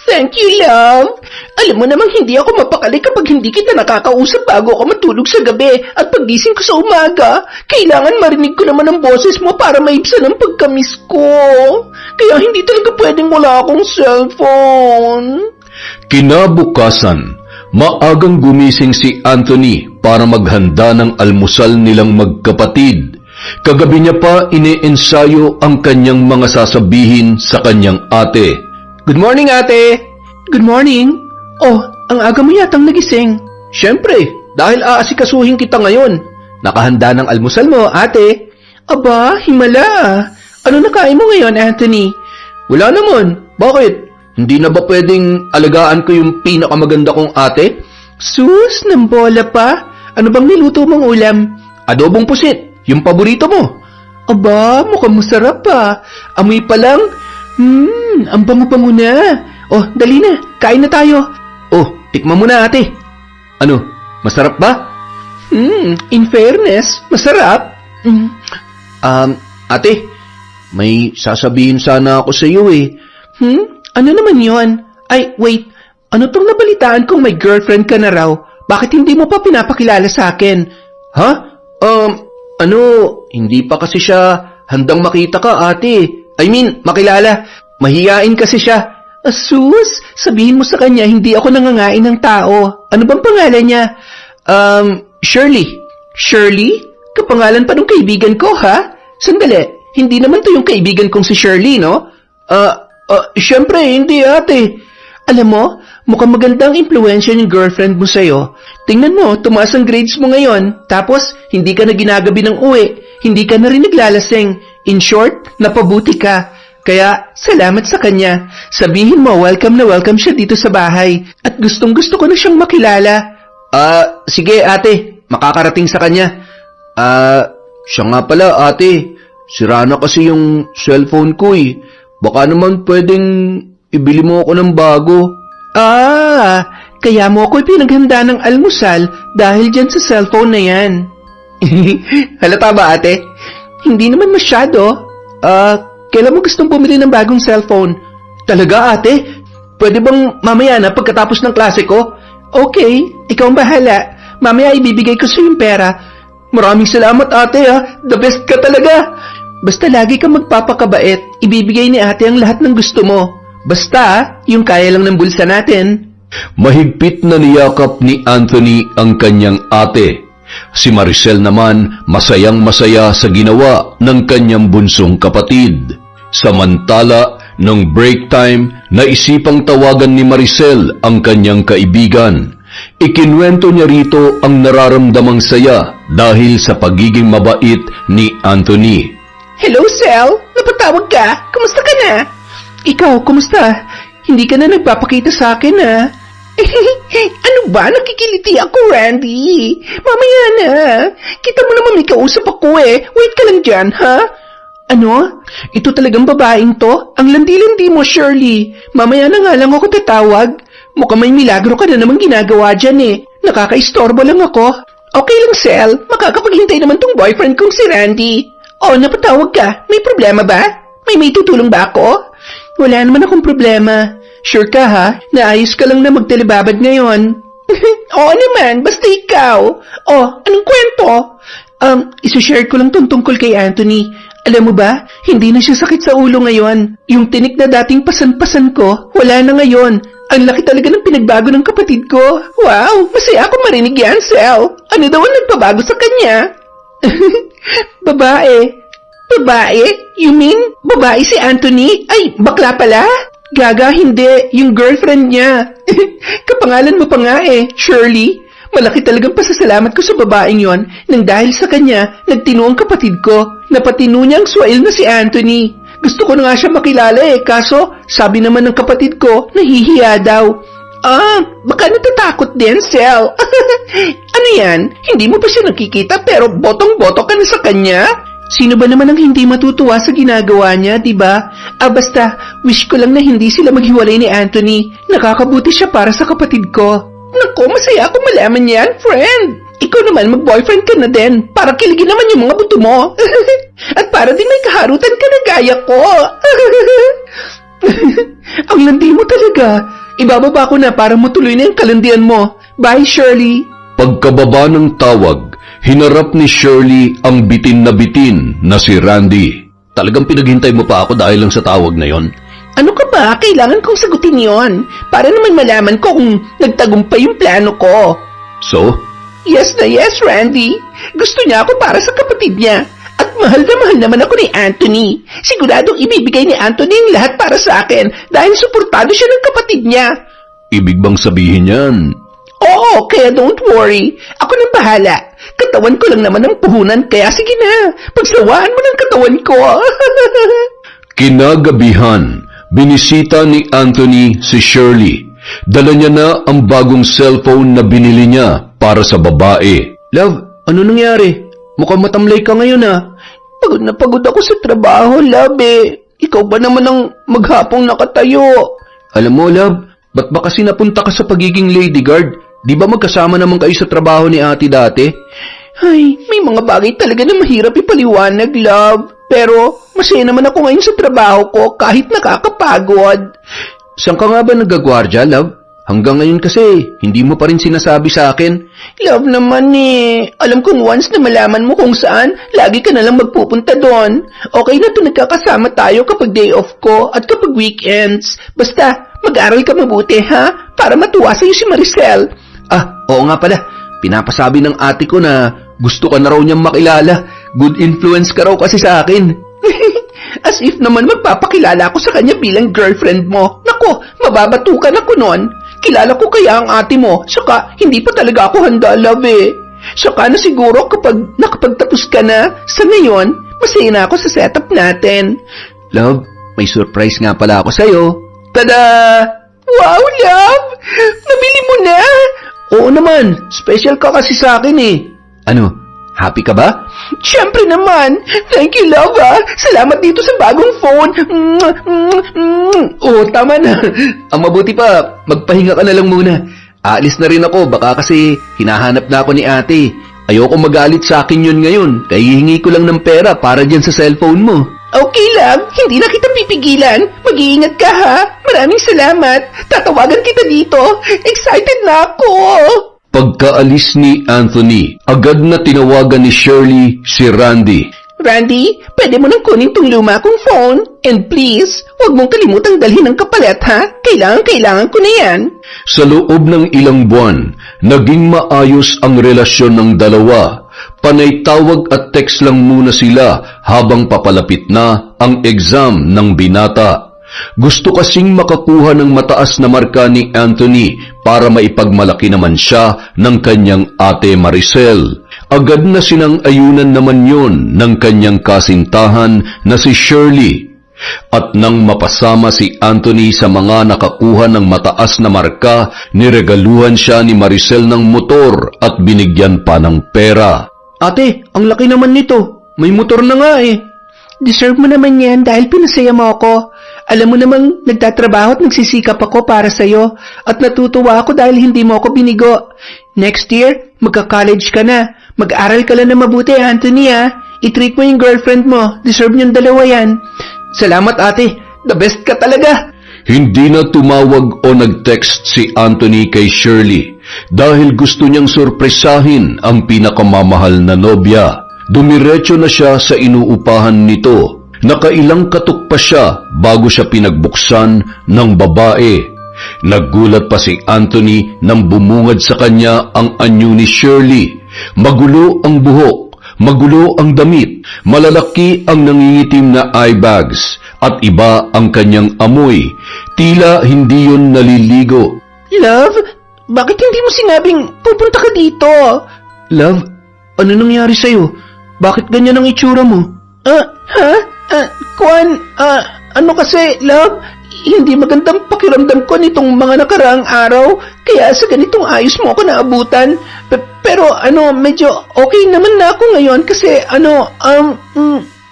Thank you, love. Alam mo namang hindi ako mapakali kapag hindi kita nakakausap bago ako matulog sa gabi at paggising ko sa umaga. Kailangan marinig ko naman ang boses mo para maibsan ang pagkamiss ko. Kaya hindi talaga pwedeng wala akong cellphone. Kinabukasan, maagang gumising si Anthony para maghanda ng almusal nilang magkapatid. Kagabi niya pa iniensayo ang kanyang mga sasabihin sa kanyang ate. Good morning, ate. Good morning. Oh, ang aga mo yatang nagising. Siyempre, dahil aasikasuhin kita ngayon. Nakahanda ng almusal mo, ate. Aba, himala. Ano nakain mo ngayon, Anthony? Wala naman. Bakit? Hindi na ba pwedeng alagaan ko yung pinakamaganda kong ate? Sus, ng bola pa. Ano bang niluto mong ulam? Adobong pusit, yung paborito mo. Aba, mukhang masarap pa. Amoy pa lang. Ang bango-bango na. Oh, dali na. Kain na tayo. Oh, tikman mo na, ate. Ano, masarap ba? In fairness, masarap. Ate, may sasabihin sana ako sa iyo eh. Ano naman yon? Ay, wait. Ano tong nabalitaan kong may girlfriend ka na raw? Bakit hindi mo pa pinapakilala sa akin? Ha? Hindi pa kasi siya handang makita ka, ate. I mean, makilala. Mahiyain kasi siya. Asus, sabihin mo sa kanya hindi ako nangangain ng tao. Ano bang pangalan niya? Shirley. Shirley? Kapangalan pa nung kaibigan ko, ha? Sandali, hindi naman to yung kaibigan kong si Shirley, no? Siyempre, hindi, ate. Alam mo, mukhang magandang impluensya yung girlfriend mo sa'yo. Tingnan mo, tumaas ang grades mo ngayon, tapos hindi ka na ginagabi ng uwi, hindi ka na rin naglalasing. In short, napabuti ka. Kaya, salamat sa kanya. Sabihin mo, welcome na welcome siya dito sa bahay. At gustong-gusto ko na siyang makilala. Sige, ate. Makakarating sa kanya. Siya nga pala, ate. Sira na kasi yung cellphone ko eh. Baka naman pwedeng ibili mo ako ng bago. Kaya mo ako pinaghanda ng almusal dahil dyan sa cellphone na yan. Halata ba, ate? Hindi naman masyado. Kailan mo gustong bumili ng bagong cellphone? Talaga, ate? Pwede bang mamaya na pagkatapos ng klase ko? Okay, ikaw ang bahala. Mamaya ibibigay ko sa yung pera. Maraming salamat, ate, ha. The best ka talaga. Basta lagi kang magpapakabait. Ibibigay ni ate ang lahat ng gusto mo. Basta, yung kaya lang ng bulsa natin. Mahigpit na niyakap ni Anthony ang kanyang ate. Si Maricel naman masayang-masaya sa ginawa ng kanyang bunsong kapatid. Samantala, nung break time, naisipang tawagan ni Maricel ang kanyang kaibigan. Ikinwento niya rito ang nararamdamang saya dahil sa pagiging mabait ni Anthony. Hello, Sel. Napatawag ka? Kumusta ka na? Ikaw, kumusta? Hindi ka na nagpapakita sa akin, ha? Ano ba? Nakikiliti ako, Randy. Mamaya na. Kita mo naman may kausap ako eh. Wait ka lang dyan, ha? Ano? Ito talagang babaeng to? Ang landi-landi mo, Shirley. Mamaya na nga lang ako tatawag. Mukhang may milagro ka na naman ginagawa dyan eh. Nakakaistorbo lang ako. Okay lang, Sel. Makakapaghintay naman tong boyfriend kong si Randy. Oh, napatawag ka. May problema ba? May tutulong ba ako? Wala naman akong problema. Sure ka ha? Naayos ka lang na magtelebabad ngayon. Oo naman, basta ikaw. Oh, anong kwento? Isushare ko lang tungkol kay Anthony. Alam mo ba, hindi na siya sakit sa ulo ngayon. Yung tinik na dating pasan-pasan ko, wala na ngayon. Ang laki talaga ng pinagbago ng kapatid ko. Wow, masaya ako marinig yan, Sel. Ano daw ang nagpabago sa kanya? Babae. Babae? You mean, babae si Anthony? Ay, bakla pala? Gaga, hindi. Yung girlfriend niya. Kapangalan mo pa nga eh, Shirley. Malaki talagang pasasalamat ko sa babaeng yon nang dahil sa kanya, nagtino ang kapatid ko. Napatino niya ang swail na si Anthony. Gusto ko na nga siya makilala eh, kaso sabi naman ng kapatid ko, nahihiya daw. Baka natatakot din, Sel. Ano yan? Hindi mo pa siya nakikita pero botong-boto ka na sa kanya? Sino ba naman ang hindi matutuwa sa ginagawa niya, diba? Basta, wish ko lang na hindi sila maghiwalay ni Anthony. Nakakabuti siya para sa kapatid ko. Naku, masaya ako malaman yan, friend. Ikaw naman, mag-boyfriend ka na din para kiligin naman yung mga buto mo. At para din may kaharutan ka na gaya ko. Ang landi mo talaga. Ibababa ko na para matuloy na yung kalandian mo. Bye, Shirley. Pagkababa ng tawag, hinarap ni Shirley ang bitin na si Randy. Talagang pinaghintay mo pa ako dahil lang sa tawag na yon? Ano ka ba? Kailangan kong sagutin yon para naman malaman ko kung nagtagumpay yung plano ko. So? Yes na yes, Randy. Gusto niya ako para sa kapatid niya. At mahal na mahal naman ako ni Anthony. Siguradong ibibigay ni Anthony ang lahat para sa akin dahil suportado siya ng kapatid niya. Ibig bang sabihin yan? Oo, kaya don't worry. Ako nang bahala. Katawan ko lang naman ang puhunan, kaya sige na. Pagsawaan mo ng katawan ko. Kinagabihan, binisita ni Anthony si Shirley. Dala niya na ang bagong cellphone na binili niya para sa babae. Love, ano nangyari? Mukhang matamlay ka ngayon Pagod na pagod ako sa trabaho, love Ikaw ba naman ang maghapong nakatayo? Alam mo, love, ba't ba kasi napunta ka sa pagiging lady guard? Di ba magkasama naman kayo sa trabaho ni ate dati? Ay, may mga bagay talaga na mahirap ipaliwanag, love. Pero, masaya naman ako ngayon sa trabaho ko kahit nakakapagod. Saan ka nga ba nagagwardya, love? Hanggang ngayon kasi, hindi mo pa rin sinasabi sa akin. Love naman Alam kong once na malaman mo kung saan, lagi ka nalang magpupunta doon. Okay na to nagkakasama tayo kapag day off ko at kapag weekends. Basta, mag-aral ka mabuti, ha? Para matuwa sa'yo si Maricel. Oo nga pala. Pinapasabi ng ate ko na gusto ka na raw niyang makilala. Good influence ka raw kasi sa akin. As if naman magpapakilala ako sa kanya bilang girlfriend mo. Nako, mababatukan ako nun. Kilala ko kaya ang ate mo, saka hindi pa talaga ako handa, love Saka na siguro kapag nakapagtapos ka na, sa ngayon, masaya na ako sa setup natin. Love, may surprise nga pala ako sa'yo. Tada! Wow, love! Nabili mo na! Oo naman, special ka kasi sa akin Ano, happy ka ba? Siyempre naman! Thank you, love Salamat dito sa bagong phone! Oo, tama na. Ang mabuti pa, magpahinga ka na lang muna. Aalis na rin ako, baka kasi hinahanap na ako ni ate. Ayoko magalit sa akin yun ngayon, kaya hihingi ko lang ng pera para dyan sa cellphone mo. Okay, love. Hindi na kita pipigilan. Mag-iingat ka, ha? Maraming salamat. Tatawagan kita dito. Excited na ako. Pagkaalis ni Anthony, agad na tinawagan ni Shirley si Randy. Randy, pwede mo nang kunin tong luma kong phone. And please, huwag mong kalimutang dalhin ng kapalit, ha? Kailangan ko na yan. Sa loob ng ilang buwan, naging maayos ang relasyon ng dalawa. Panay tawag at text lang muna sila habang papalapit na ang exam ng binata. Gusto kasing makakuha ng mataas na marka ni Anthony para maipagmalaki naman siya ng kanyang ate Maricel. Agad na sinang-ayunan naman yon ng kanyang kasintahan na si Shirley. At nang mapasama si Anthony sa mga nakakuha ng mataas na marka, niregaluhan siya ni Maricel ng motor at binigyan pa ng pera. Ate, ang laki naman nito. May motor na nga Deserve mo naman yan dahil pinasaya mo ako. Alam mo namang nagtatrabaho at nagsisikap ako para sa'yo at natutuwa ako dahil hindi mo ako binigo. Next year, magka-college ka na. Mag-aral ka lang na mabuti, Anthony I-treat mo yung girlfriend mo. Deserve niyong dalawa yan. Salamat ate. The best ka talaga. Hindi na tumawag o nag-text si Anthony kay Shirley dahil gusto niyang sorpresahin ang pinakamamahal na nobya. Dumiretso na siya sa inuupahan nito. Nakailang katok pa siya bago siya pinagbuksan ng babae. Naggulat pa si Anthony nang bumungad sa kanya ang anyo ni Shirley. Magulo ang buhok, magulo ang damit, malalaki ang nangingitim na eye bags, at iba ang kanyang amoy. Tila hindi yun naliligo. Love, bakit hindi mo sinabing pupunta ka dito? Love, ano nangyari sa'yo? Bakit ganyan ang itsura mo? Ano kasi, love? Hindi magandang pakiramdam ko nitong mga nakaraang araw, kaya sa ganitong ayos mo ako naabutan. Pero medyo okay naman na ako ngayon kasi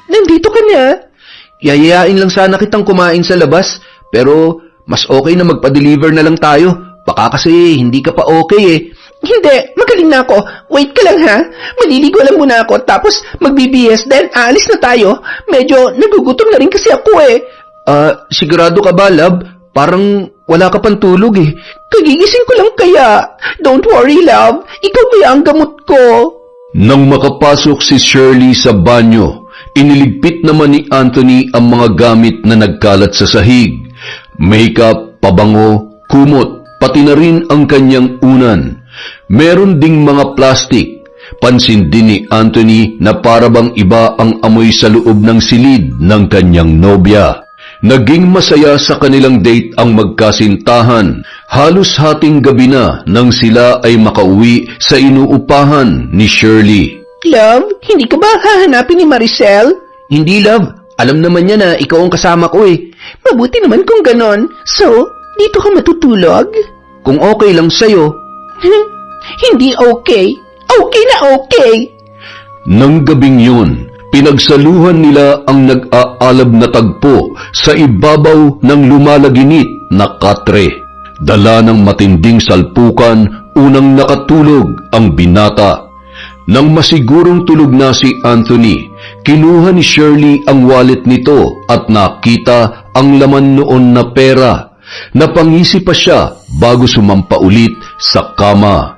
nandito ka na. Yayayain lang sana kitang kumain sa labas, pero mas okay na magpa-deliver na lang tayo Baka kasi hindi ka pa okay eh. Hindi, magaling na ako. Wait ka lang ha. Maliligo lang muna ako tapos magbibihis then aalis na tayo. Medyo nagugutom na rin kasi ako eh. Sigurado ka ba, love? Parang wala ka pang tulog eh. Kagigising ko lang kaya. Don't worry, love. Ikaw kaya ang gamot ko. Nang makapasok si Shirley sa banyo, iniligpit naman ni Anthony ang mga gamit na nagkalat sa sahig. Makeup, pabango, kumot, pati na rin ang kanyang unan. Meron ding mga plastic. Pansin din ni Anthony na parabang iba ang amoy sa loob ng silid ng kanyang nobya. Naging masaya sa kanilang date ang magkasintahan. Halos hating gabi na nang sila ay makauwi sa inuupahan ni Shirley. Love, hindi ka ba hahanapin ni Maricel? Hindi, love. Alam naman niya na ikaw ang kasama ko eh. Mabuti naman kung ganon. So, dito ka matutulog? Kung okay lang sa'yo. Hindi okay. Okay na okay. Nang gabing yun, pinagsaluhan nila ang nag-aalab na tagpo sa ibabaw ng lumalaginit na katre. Dala ng matinding salpukan, unang nakatulog ang binata. Nang masigurong tulog na si Anthony, kinuha ni Shirley ang wallet nito at nakita ang laman noon na pera. Napangisi pa siya bago sumampa ulit sa kama.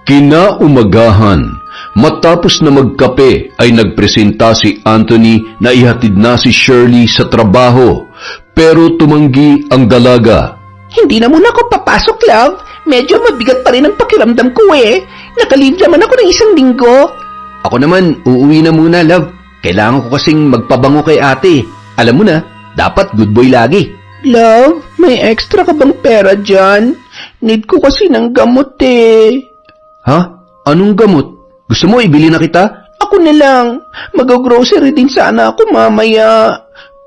Kinaumagahan, matapos na magkape ay nagpresenta si Anthony na ihatid na si Shirley sa trabaho, pero tumanggi ang dalaga. Hindi na muna ako papasok, love. Medyo mabigat pa rin ang pakiramdam ko eh. Nakalive naman ako ng 1 linggo. Ako naman, uuwi na muna, love. Kailangan ko kasing magpabango kay ate. Alam mo na, dapat good boy lagi. Love, may extra ka bang pera dyan? Need ko kasi ng gamot eh. Ha? Anong gamot? Gusto mo ibili na kita? Ako na lang. Mag-grocery din sana ako mamaya.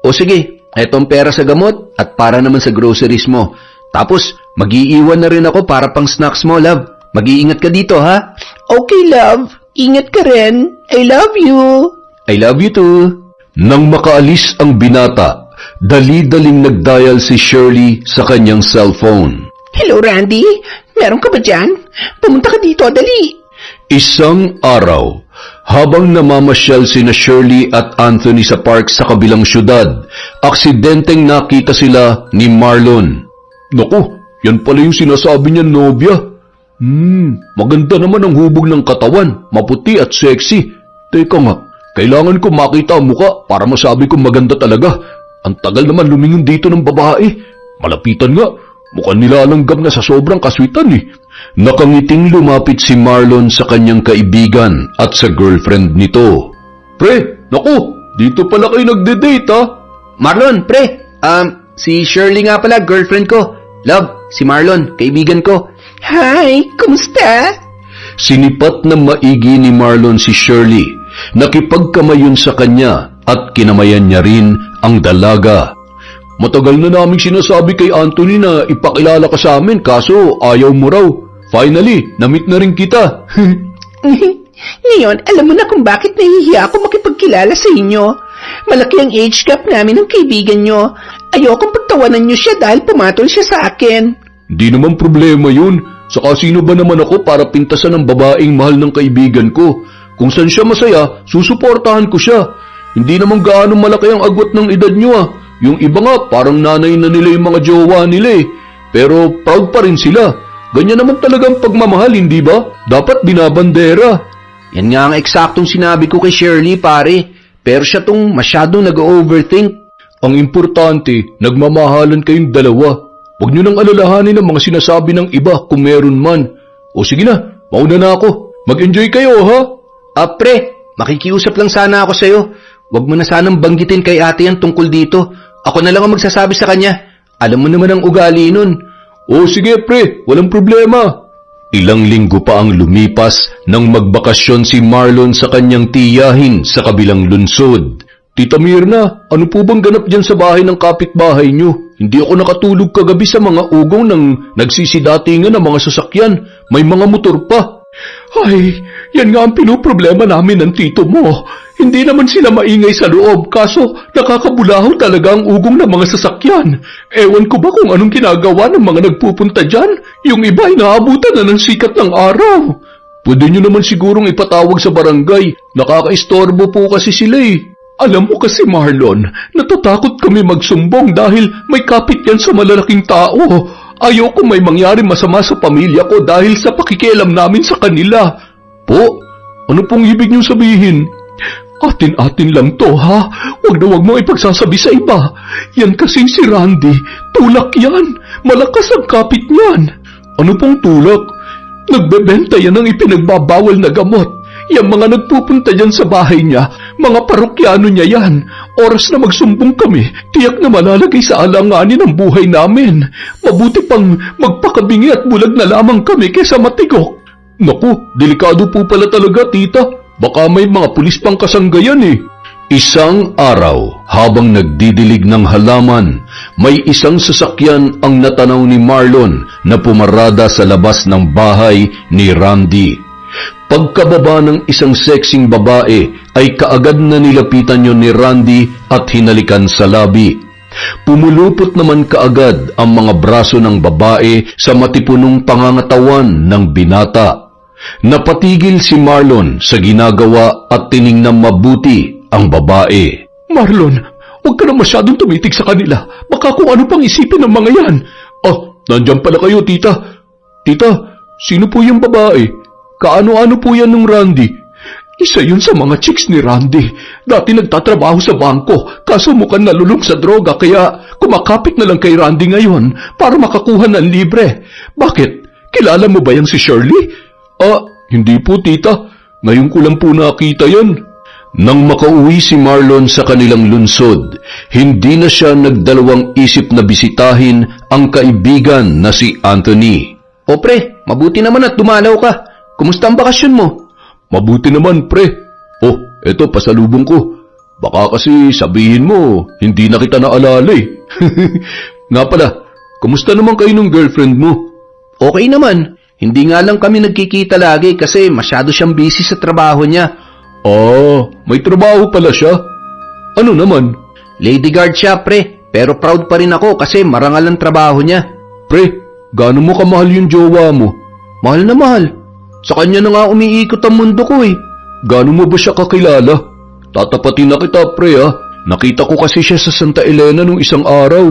O sige, etong pera sa gamot at para naman sa groceries mo. Tapos, mag-iiwan na rin ako para pang snacks mo, love. Mag-iingat ka dito, ha? Okay, love. Ingat ka rin. I love you. I love you too. Nang makaalis ang binata, dali-daling nagdial si Shirley sa kanyang cellphone. Hello, Randy. Meron ka ba dyan? Pumunta ka dito, dali. Isang araw, habang namamasyal sina Shirley at Anthony sa park sa kabilang syudad, aksidenteng nakita sila ni Marlon. Naku, yan pala yung sinasabi niya nobya. Maganda naman ang hubog ng katawan, maputi at sexy. Teka nga, kailangan ko makita ang muka para masabi kong maganda talaga. Ang tagal naman lumingon dito ng babae. Malapitan nga, mukhang nilalanggam na sa sobrang kaswitan eh. Nakangiting lumapit si Marlon sa kanyang kaibigan at sa girlfriend nito. Pre, naku, dito pala kayo nagde-date ha? Marlon, pre. Si Shirley nga pala, girlfriend ko. Love, si Marlon, kaibigan ko. Hi, kumusta? Sinipat na maigi ni Marlon si Shirley. Nakipagkamayon sa kanya at kinamayan niya rin ang dalaga. Matagal na naming sinasabi kay Anthony na ipakilala ka sa amin kaso ayaw mo raw. Finally, na-meet na rin kita. Ngayon, alam mo na kung bakit nahihiya ako makipagkilala sa inyo. Malaki ang age gap namin ng kaibigan nyo. Ayokong pagtawanan nyo siya dahil pumatol siya sa akin. Di naman problema yun. Saka sino ba naman ako para pintasan ng babaeng mahal ng kaibigan ko? Kung saan siya masaya, susuportahan ko siya. Hindi naman gaano malaki ang agwat ng edad nyo ah. Yung iba nga, parang nanay na nila yung mga jowa nila eh. Pero proud pa rin sila. Ganyan naman talagang pagmamahal, hindi ba? Dapat binabandera. Yan nga ang eksaktong sinabi ko kay Shirley, pare. Pero siya tong masyadong nag-overthink. Ang importante, nagmamahalan kayong dalawa. Huwag nyo nang alalahanin ang mga sinasabi ng iba kung meron man. O sige na, mauna na ako. Mag-enjoy kayo, ha? Pre, makikiusap lang sana ako sa'yo. Huwag mo na sanang banggitin kay ate yan tungkol dito. Ako na lang ang magsasabi sa kanya. Alam mo naman ang ugali nun. O sige, pre, walang problema. Ilang linggo pa ang lumipas nang magbakasyon si Marlon sa kanyang tiyahin sa kabilang lunsod. Tita Mirna, ano po bang ganap dyan sa bahay ng kapitbahay nyo? Hindi ako nakatulog kagabi sa mga ugong ng nagsisidatingan ng mga sasakyan. May mga motor pa. Ay, yan nga ang pinoproblema namin ng tito mo. Hindi naman sila maingay sa loob, kaso nakakabulahaw talaga ang ugong ng mga sasakyan. Ewan ko ba kung anong ginagawa ng mga nagpupunta dyan? Yung iba ay naabutan na ng sikat ng araw. Pwede nyo naman sigurong ipatawag sa barangay. Nakakaistorbo po kasi sila eh. Alam mo kasi Marlon, natatakot kami magsumbong dahil may kapit yan sa malalaking tao. Ayoko may mangyari masama sa pamilya ko dahil sa pakikialam namin sa kanila. Po, ano pong ibig niyong sabihin? Atin-atin lang to ha. Huwag na huwag mo ipagsasabi sa iba. Yan kasing si Randy. Tulak yan. Malakas ang kapit niyan. Ano pong tulak? Nagbebenta yan ng ipinagbabawal na gamot. Yung mga nagpupunta dyan sa bahay niya, mga parokyano niya yan. Oras na magsumbong kami, tiyak na malalagay sa alanganin ang buhay namin. Mabuti pang magpakabingi at bulag na lamang kami kaysa matigok. Naku, delikado po pala talaga, tita. Baka may mga pulis pang kasanggayan eh. Isang araw, habang nagdidilig ng halaman, may isang sasakyan ang natanaw ni Marlon na pumarada sa labas ng bahay ni Randy. Pagkababa ng isang sexing babae ay kaagad na nilapitan yon ni Randy at hinalikan sa labi. Pumulupot naman kaagad ang mga braso ng babae sa matipunong pangangatawan ng binata. Napatigil si Marlon sa ginagawa at tiningnan mabuti ang babae. Marlon, huwag ka na masyadong tumitig sa kanila. Baka kung ano pang isipin ng mga yan. Ah, nandyan pala kayo, tita. Tita, sino po yung babae? Kaano-ano po yan ng Randy? Isa yun sa mga chicks ni Randy. Dati nagtatrabaho sa bangko, kaso mukhang nalulong sa droga kaya kumakapit na lang kay Randy ngayon para makakuha ng libre. Bakit? Kilala mo ba yung si Shirley? Ah, hindi po tita. Ngayon ko lang po nakita yan. Nang makauwi si Marlon sa kanilang lunsod, hindi na siya nagdalawang isip na bisitahin ang kaibigan na si Anthony. O pre, mabuti naman at dumalaw ka. Kumusta ang bakasyon mo? Mabuti naman, pre. Oh, eto, pasalubong ko. Baka kasi sabihin mo, hindi na kita naalala eh. Nga pala, kumusta naman kayo ng girlfriend mo? Okay naman. Hindi nga lang kami nagkikita lagi kasi masyado siyang busy sa trabaho niya. Ah, may trabaho pala siya. Ano naman? Lady guard siya, pre. Pero proud pa rin ako kasi marangal ang trabaho niya. Pre, gaano mo kamahal yung jowa mo? Mahal na mahal. Sa kanya na nga umiikot ang mundo ko eh. Gaano mo ba siya kakilala? Tatapatin na kita, pre ha. Nakita ko kasi siya sa Santa Elena nung isang araw.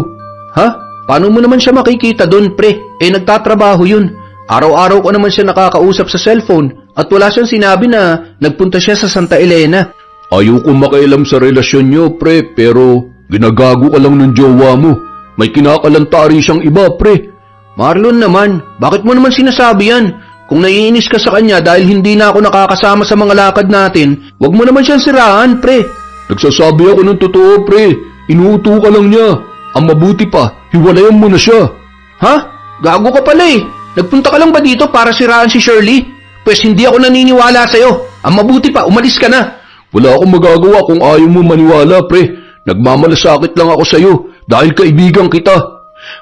Ha? Paano mo naman siya makikita doon, pre? Eh, nagtatrabaho yun. Araw-araw ko naman siya nakakausap sa cellphone at wala siyang sinabi na nagpunta siya sa Santa Elena. Ayoko makialam sa relasyon niyo, pre, pero ginagago ka lang ng jowa mo. May kinakalantari siyang iba, pre. Marlon naman, bakit mo naman sinasabi yan? Kung naiinis ka sa kanya dahil hindi na ako nakakasama sa mga lakad natin, wag mo naman siyang siraan, pre. Nagsasabi ako ng totoo, pre. Inuuto ka lang niya. Ang mabuti pa, hiwalayan mo na siya. Ha? Gago ka pala eh. Nagpunta ka lang ba dito para siraan si Shirley? Pues hindi ako naniniwala sa'yo. Ang mabuti pa, umalis ka na. Wala akong magagawa kung ayaw mo maniwala, pre. Nagmamalasakit lang ako sa'yo dahil kaibigan kita.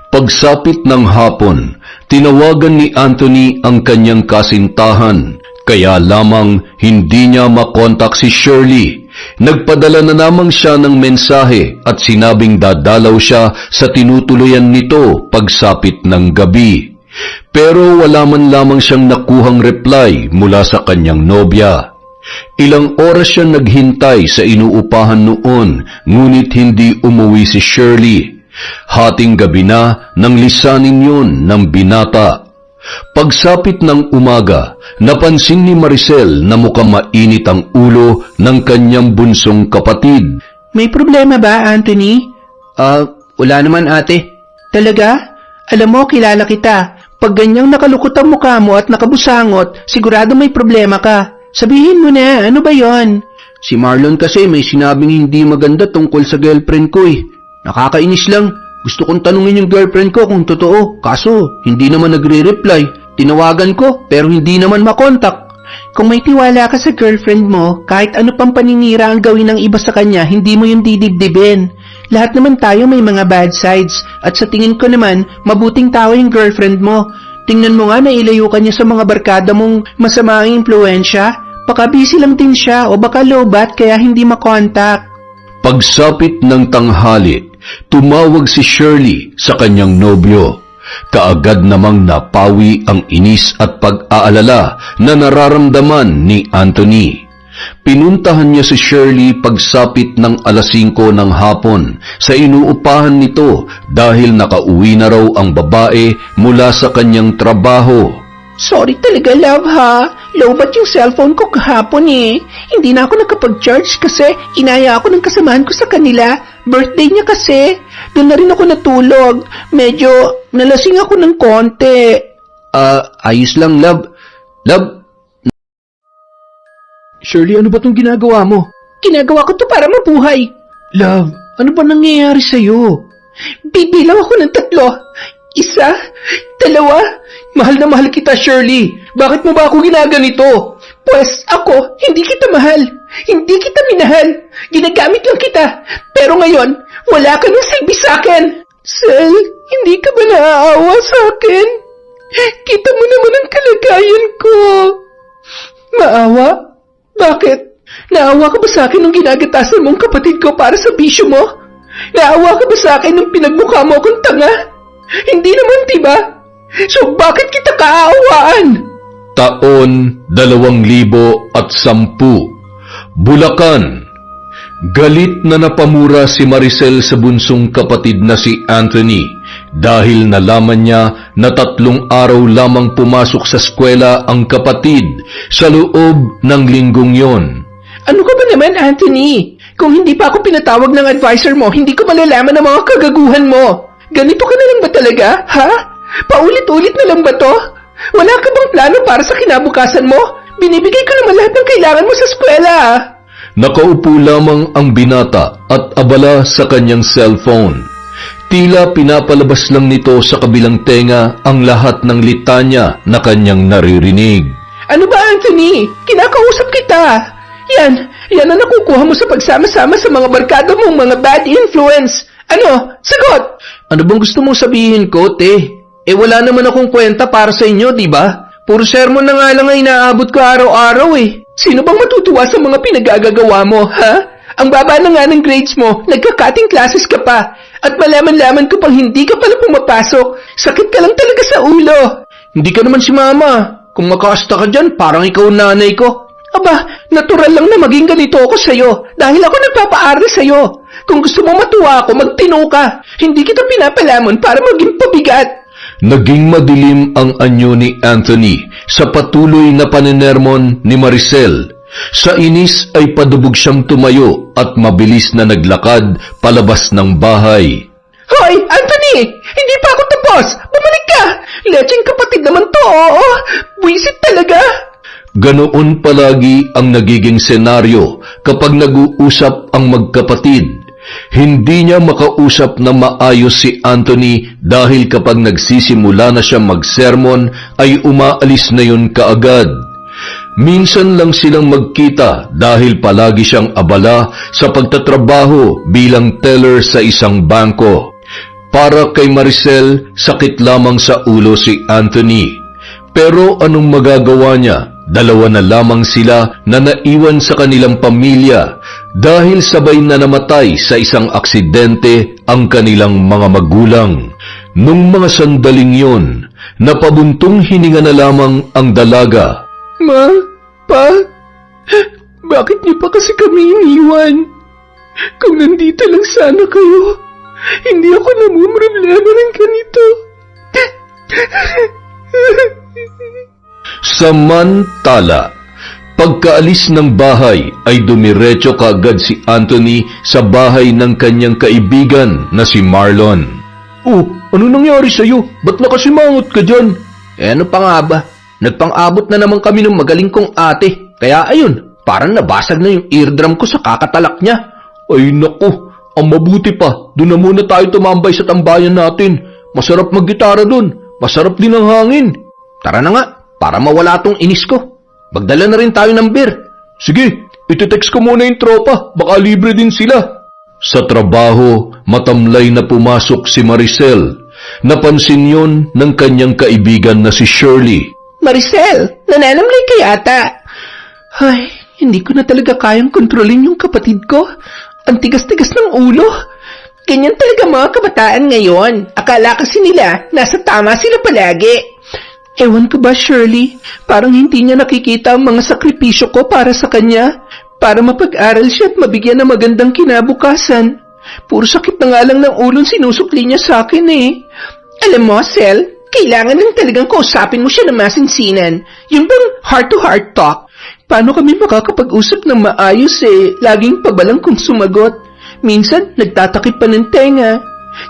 Pagsapit ng hapon, tinawagan ni Anthony ang kanyang kasintahan. Kaya lamang hindi niya makontak si Shirley. Nagpadala na lamang siya ng mensahe at sinabing dadalaw siya sa tinutuluyan nito pagsapit ng gabi. Pero wala man lamang siyang nakuhang reply mula sa kanyang nobya. Ilang oras siya naghintay sa inuupahan noon, ngunit hindi umuwi si Shirley. Hating gabi na nang lisanin yun ng binata. Pagsapit ng umaga, napansin ni Maricel na mukhang mainit ang ulo ng kanyang bunsong kapatid. May problema ba, Anthony? Wala naman ate. Talaga? Alam mo, kilala kita. Pag ganyang nakalukot ang mukha mo at nakabusangot, sigurado may problema ka. Sabihin mo na, ano ba yon? Si Marlon kasi may sinabing hindi maganda tungkol sa girlfriend ko eh. Nakakainis lang. Gusto kong tanungin yung girlfriend ko kung totoo. Kaso, hindi naman nagre-reply. Tinawagan ko, pero hindi naman makontak. Kung may tiwala ka sa girlfriend mo, kahit ano pang paninira ang gawin ng iba sa kanya, hindi mo yung didibdibin. Lahat naman tayo may mga bad sides. At sa tingin ko naman, mabuting tao yung girlfriend mo. Tingnan mo nga na ilayo ka niya sa mga barkada mong masama ang impluensya. Baka busy lang din siya o baka lobat kaya hindi makontak. Pagsapit ng tanghali, tumawag si Shirley sa kanyang nobyo. Kaagad namang napawi ang inis at pag-aalala na nararamdaman ni Anthony. Pinuntahan niya si Shirley pagsapit ng 5:00 ng hapon sa inuupahan nito dahil nakauwi na raw ang babae mula sa kanyang trabaho. Sorry talaga, love, ha? Lobat yung cellphone ko kahapon eh. Hindi na ako nakapag-charge kasi inaya ako ng kasamahan ko sa kanila. Birthday niya kasi. Doon na rin ako natulog. Medyo nalasing ako ng konti. Ayos lang, love. Love? Shirley, ano ba tong ginagawa mo? Ginagawa ko to para mabuhay. Love, ano ba nangyayari sa'yo? Bibilang ako ng 3. 1, 2. Mahal na mahal kita, Shirley. Bakit mo ba ako ginaganito? Pues ako, hindi kita mahal. Hindi kita minahal. Ginagamit lang kita. Pero ngayon, wala ka nang silbi sa'kin. Sel, hindi ka ba naaawa sa'kin? Kita mo naman ang kalagayan ko. Maawa? Bakit? Naawa ka ba sa'kin nung ginagatasan mong kapatid ko para sa bisyo mo? Naawa ka ba sa'kin nung pinagmukha mo akong tanga? Hindi naman, diba? So bakit kita kaaawaan? Taon 2010, Bulacan. Galit na napamura si Maricel sa bunsong kapatid na si Anthony dahil nalaman niya na 3 araw lamang pumasok sa eskwela ang kapatid sa loob ng linggong yon. Ano ka ba naman, Anthony? Kung hindi pa ako pinatawag ng advisor mo, hindi ko malalaman ang mga kagaguhan mo. Ganito ka na lang ba talaga, ha? Paulit-ulit na lang ba to? Wala ka bang plano para sa kinabukasan mo? Binibigay ko naman lahat ng kailangan mo sa eskwela. Nakaupo lamang ang binata at abala sa kanyang cellphone. Tila pinapalabas lang nito sa kabilang tenga ang lahat ng litanya na kanyang naririnig. Ano ba, Anthony? Kinakausap kita. Yan ang nakukuha mo sa pagsama-sama sa mga barkada mong mga bad influence. Ano? Sagot! Ano bang gusto mong sabihin ko, te? Wala naman akong kwenta para sa inyo, di ba? Puro sermon na nga lang ang inaabot ko araw-araw eh. Sino bang matutuwa sa mga pinagagagawa mo, ha? Ang baba na nga ng grades mo, nagka-cutting classes ka pa. At malaman-laman ko pang hindi ka pala pumapasok. Sakit ka lang talaga sa ulo. Hindi ka naman si mama. Kung makasta ka dyan, parang ikaw nanay ko. Aba, natural lang na maging ganito ako sa'yo dahil ako nagpapaaral sa'yo. Kung gusto mo matuwa ako, magtino ka. Hindi kita pinapalamon para maging pabigat. Naging madilim ang anyo ni Anthony sa patuloy na paninermon ni Maricel. Sa inis ay padubog siyang tumayo at mabilis na naglakad palabas ng bahay. Hoy, Anthony! Hindi pa ako tapos! Bumalik ka! Lecheng kapatid naman to, oo! Buisit talaga! Ganoon palagi ang nagiging senaryo kapag nag-uusap ang magkapatid. Hindi niya makausap na maayos si Anthony dahil kapag nagsisimula na siya magsermon ay umaalis na yun kaagad. Minsan lang silang magkita dahil palagi siyang abala sa pagtatrabaho bilang teller sa isang bangko. Para kay Maricel, sakit lamang sa ulo si Anthony. Pero anong magagawa niya? 2 na lamang sila na naiwan sa kanilang pamilya dahil sabay na namatay sa isang aksidente ang kanilang mga magulang. Nung mga sandaling yon, napabuntong hininga na lamang ang dalaga. Ma, Pa, bakit niyo pa kasi kami iniwan? Kung nandito lang sana kayo, hindi ako namumroblema ng ganito. Samantala, pagkaalis ng bahay ay dumiretso kaagad si Anthony sa bahay ng kanyang kaibigan na si Marlon. Oh, ano nangyari sa'yo? Ba't nakasimangot ka dyan? Ano pa nga ba? Nagpang-abot na naman kami ng magaling kong ate. Kaya ayun, parang nabasag na yung eardrum ko sa kakatalak niya. Ay naku, ang mabuti pa, doon na muna tayo tumambay sa tambayan natin. Masarap maggitara doon, masarap din ang hangin. Tara na nga, para mawala tong inis ko. Magdala na rin tayo ng beer. Sige, iti-text ko muna yung tropa, baka libre din sila. Sa trabaho, matamlay na pumasok si Maricel. Napansin yon ng kanyang kaibigan na si Shirley. Maricel, nananamlay ka yata. Ay, hindi ko na talaga kayang kontrolin yung kapatid ko. Ang tigas-tigas ng ulo. Ganyan talaga mga kabataan ngayon. Akala kasi nila, nasa tama sila palagi. Ewan ko ba, Shirley? Parang hindi niya nakikita ang mga sakripisyo ko para sa kanya. Para mapag-aral siya at mabigyan ng magandang kinabukasan. Puro sakit na nga lang ng ulong sinusukli niya sa akin eh. Alam mo, Sel, kailangan lang talagang kausapin mo siya ng masinsinan. Yung bang heart-to-heart talk. Paano kami makakapag-usap ng maayos eh? Laging pabalang kung sumagot. Minsan, nagtatakip pa ng tenga.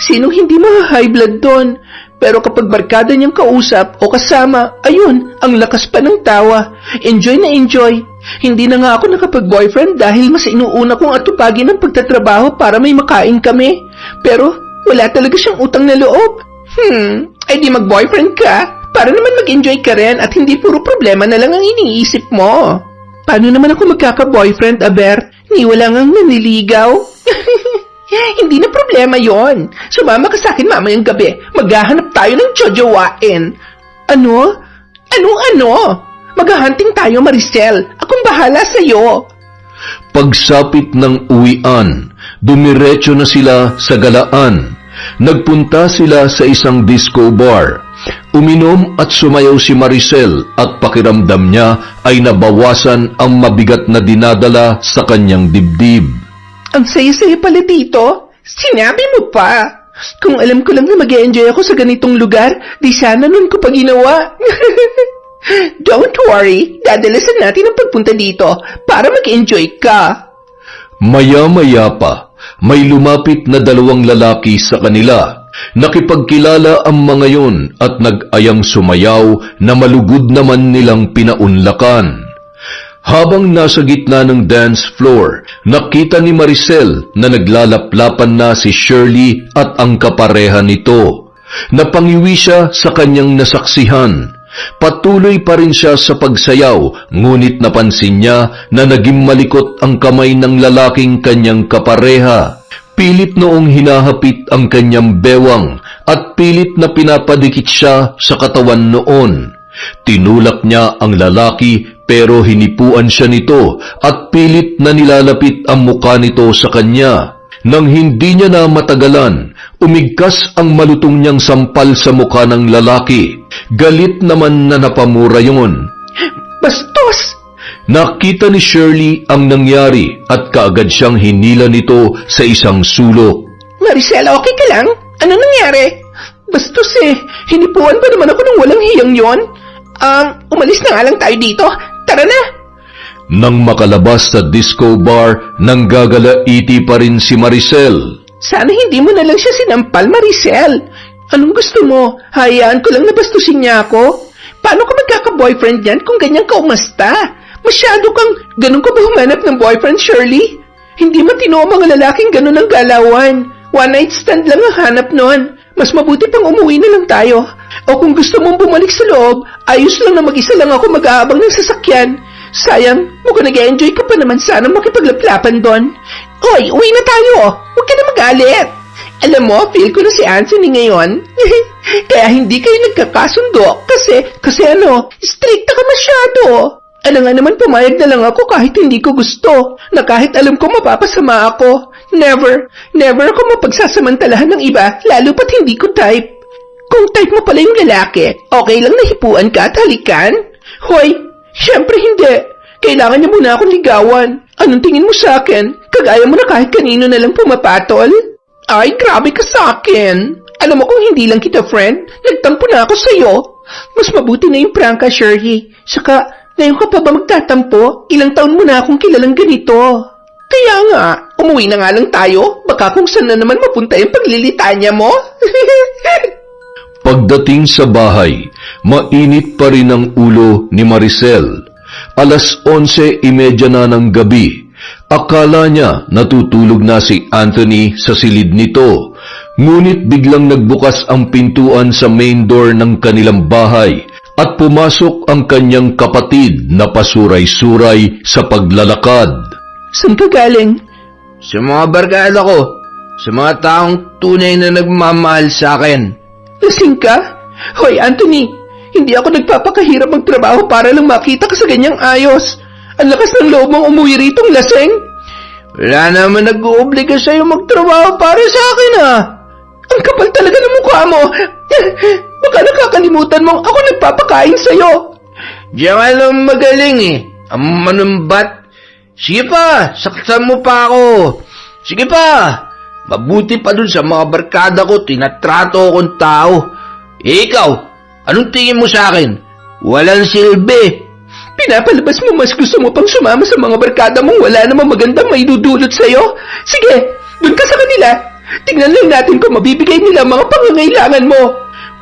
Sinong hindi ma-high blood doon? Pero kapag barkada niyang kausap o kasama, ayun, ang lakas pa ng tawa. Enjoy na enjoy. Hindi na nga ako nakapag-boyfriend dahil mas inuuna kong atupagin ang pagtatrabaho para may makain kami. Pero wala talaga siyang utang na loob. Ay di mag-boyfriend ka para naman mag-enjoy ka rin at hindi puro problema na lang ang iniisip mo. Paano naman ako magkaka-boyfriend, Aber? Ni wala ngang naniligaw. Hindi na problema yon. Sumama ka sa akin mamayang gabi. Maghahanap tayo ng jojowain. Ano? Ano? Maghahunting tayo, Maricel. Akong bahala sa'yo. Pagsapit ng uwian, dumiretso na sila sa galaan. Nagpunta sila sa isang disco bar. Uminom at sumayaw si Maricel at pakiramdam niya ay nabawasan ang mabigat na dinadala sa kanyang dibdib. Ang saya-saya pala dito. Sinabi mo pa. Kung alam ko lang na mag-e-enjoy ako sa ganitong lugar, di sana nun ko pa ginawa. Don't worry, dadalasan natin ang pagpunta dito para mag-enjoy ka. Maya-maya pa, may lumapit na dalawang lalaki sa kanila. Nakipagkilala ang mga yon at nag-ayang sumayaw na malugod naman nilang pinaunlakan. Habang nasa gitna ng dance floor, nakita ni Maricel na naglalaplapan na si Shirley at ang kapareha nito. Napangiwi siya sa kanyang nasaksihan. Patuloy pa rin siya sa pagsayaw, ngunit napansin niya na naging malikot ang kamay ng lalaking kanyang kapareha. Pilit noong hinahapit ang kanyang bewang at pilit na pinapadikit siya sa katawan noon. Tinulak niya ang lalaki pero hinipuan siya nito at pilit na nilalapit ang muka nito sa kanya. Nang hindi niya na matagalan, umigkas ang malutong niyang sampal sa muka ng lalaki. Galit naman na napamura yun. Bastos! Nakita ni Shirley ang nangyari at kaagad siyang hinila nito sa isang sulok. Maricel, okay ka lang? Ano nangyari? Bastos eh. Hinipuan ba naman ako ng walang hiyang yon? Umalis na nga lang tayo dito. Tara na! Nang makalabas sa disco bar, nanggagalaiti pa rin si Maricel. Sana hindi mo na lang siya sinampal, Maricel. Anong gusto mo? Hayaan ko lang na bastusin niya ako? Paano ka magkaka-boyfriend yan kung ganyan ka umasta? Masyado kang ganun ka ba humanap ng boyfriend, Shirley? Hindi matino ang mga lalaking ganun ang galawan. One night stand lang ang hanap nun. Mas mabuti pang umuwi na lang tayo. O kung gusto mong bumalik sa loob, ayos lang na mag-isa lang ako mag-aabang ng sasakyan. Sayang, mukhang nag-enjoy ka pa naman sana makipaglaplapan doon. Oy, uwi na tayo. Huwag ka na magalit. Alam mo, feel ko na si Anthony ngayon. Kaya hindi kayo nagkakasundo kasi ano, stricta ka masyado. Alam nga naman, pumayag na lang ako kahit hindi ko gusto. Na kahit alam ko mapapasama ako. Never ako mapagsasamantalahan ng iba, lalo pat hindi ko type. Kung type mo pala yung lalaki, okay lang na hipuan ka at halikan? Hoy, syempre hindi. Kailangan niya muna akong ligawan. Anong tingin mo sa akin? Kagaya mo na kahit kanino na lang pumapatol? Ay, grabe ka sa akin. Alam mo kung hindi lang kita friend, nagtampo na ako sa'yo. Mas mabuti na yung prank ka, Shirley. Saka, ngayon ka pa ba magtatampo? Ilang taon mo na akong kilalang ganito. Kaya nga, umuwi na nga lang tayo. Baka kung saan na naman mapunta yung paglilitanya mo. Pagdating sa bahay, mainit pa rin ang ulo ni Maricel. 11:30 na ng gabi. Akala niya natutulog na si Anthony sa silid nito. Ngunit biglang nagbukas ang pintuan sa main door ng kanilang bahay at pumasok ang kanyang kapatid na pasuray-suray sa paglalakad. Saan ka galing? Sa mga barkada ko, sa mga taong tunay na nagmamahal sa akin. Lasing ka? Hoy, Anthony, hindi ako nagpapakahirap magtrabaho para lang makita ka sa ganyang ayos. Ang lakas ng loob mong umuwi ritong lasing. Wala naman nag-uubliga sa'yo magtrabaho para sa akin, ha? Ang kapal talaga ng mukha mo. Baka nakakalimutan mong ako nagpapakain sa'yo. Diyan ka lang magaling, eh. Ang manumbat. Sige pa, saktan mo pa ako. Sige pa. Mabuti pa dun sa mga barkada ko, tinatrato akong tao. Ikaw, anong tingin mo sa akin? Walang silbi. Pinapalabas mo mas gusto mo pang sumama sa mga barkada mong wala namang magandang maidudulot sa'yo? Sige, dun ka sa kanila. Tingnan lang natin kung mabibigay nila ang mga pangangailangan mo.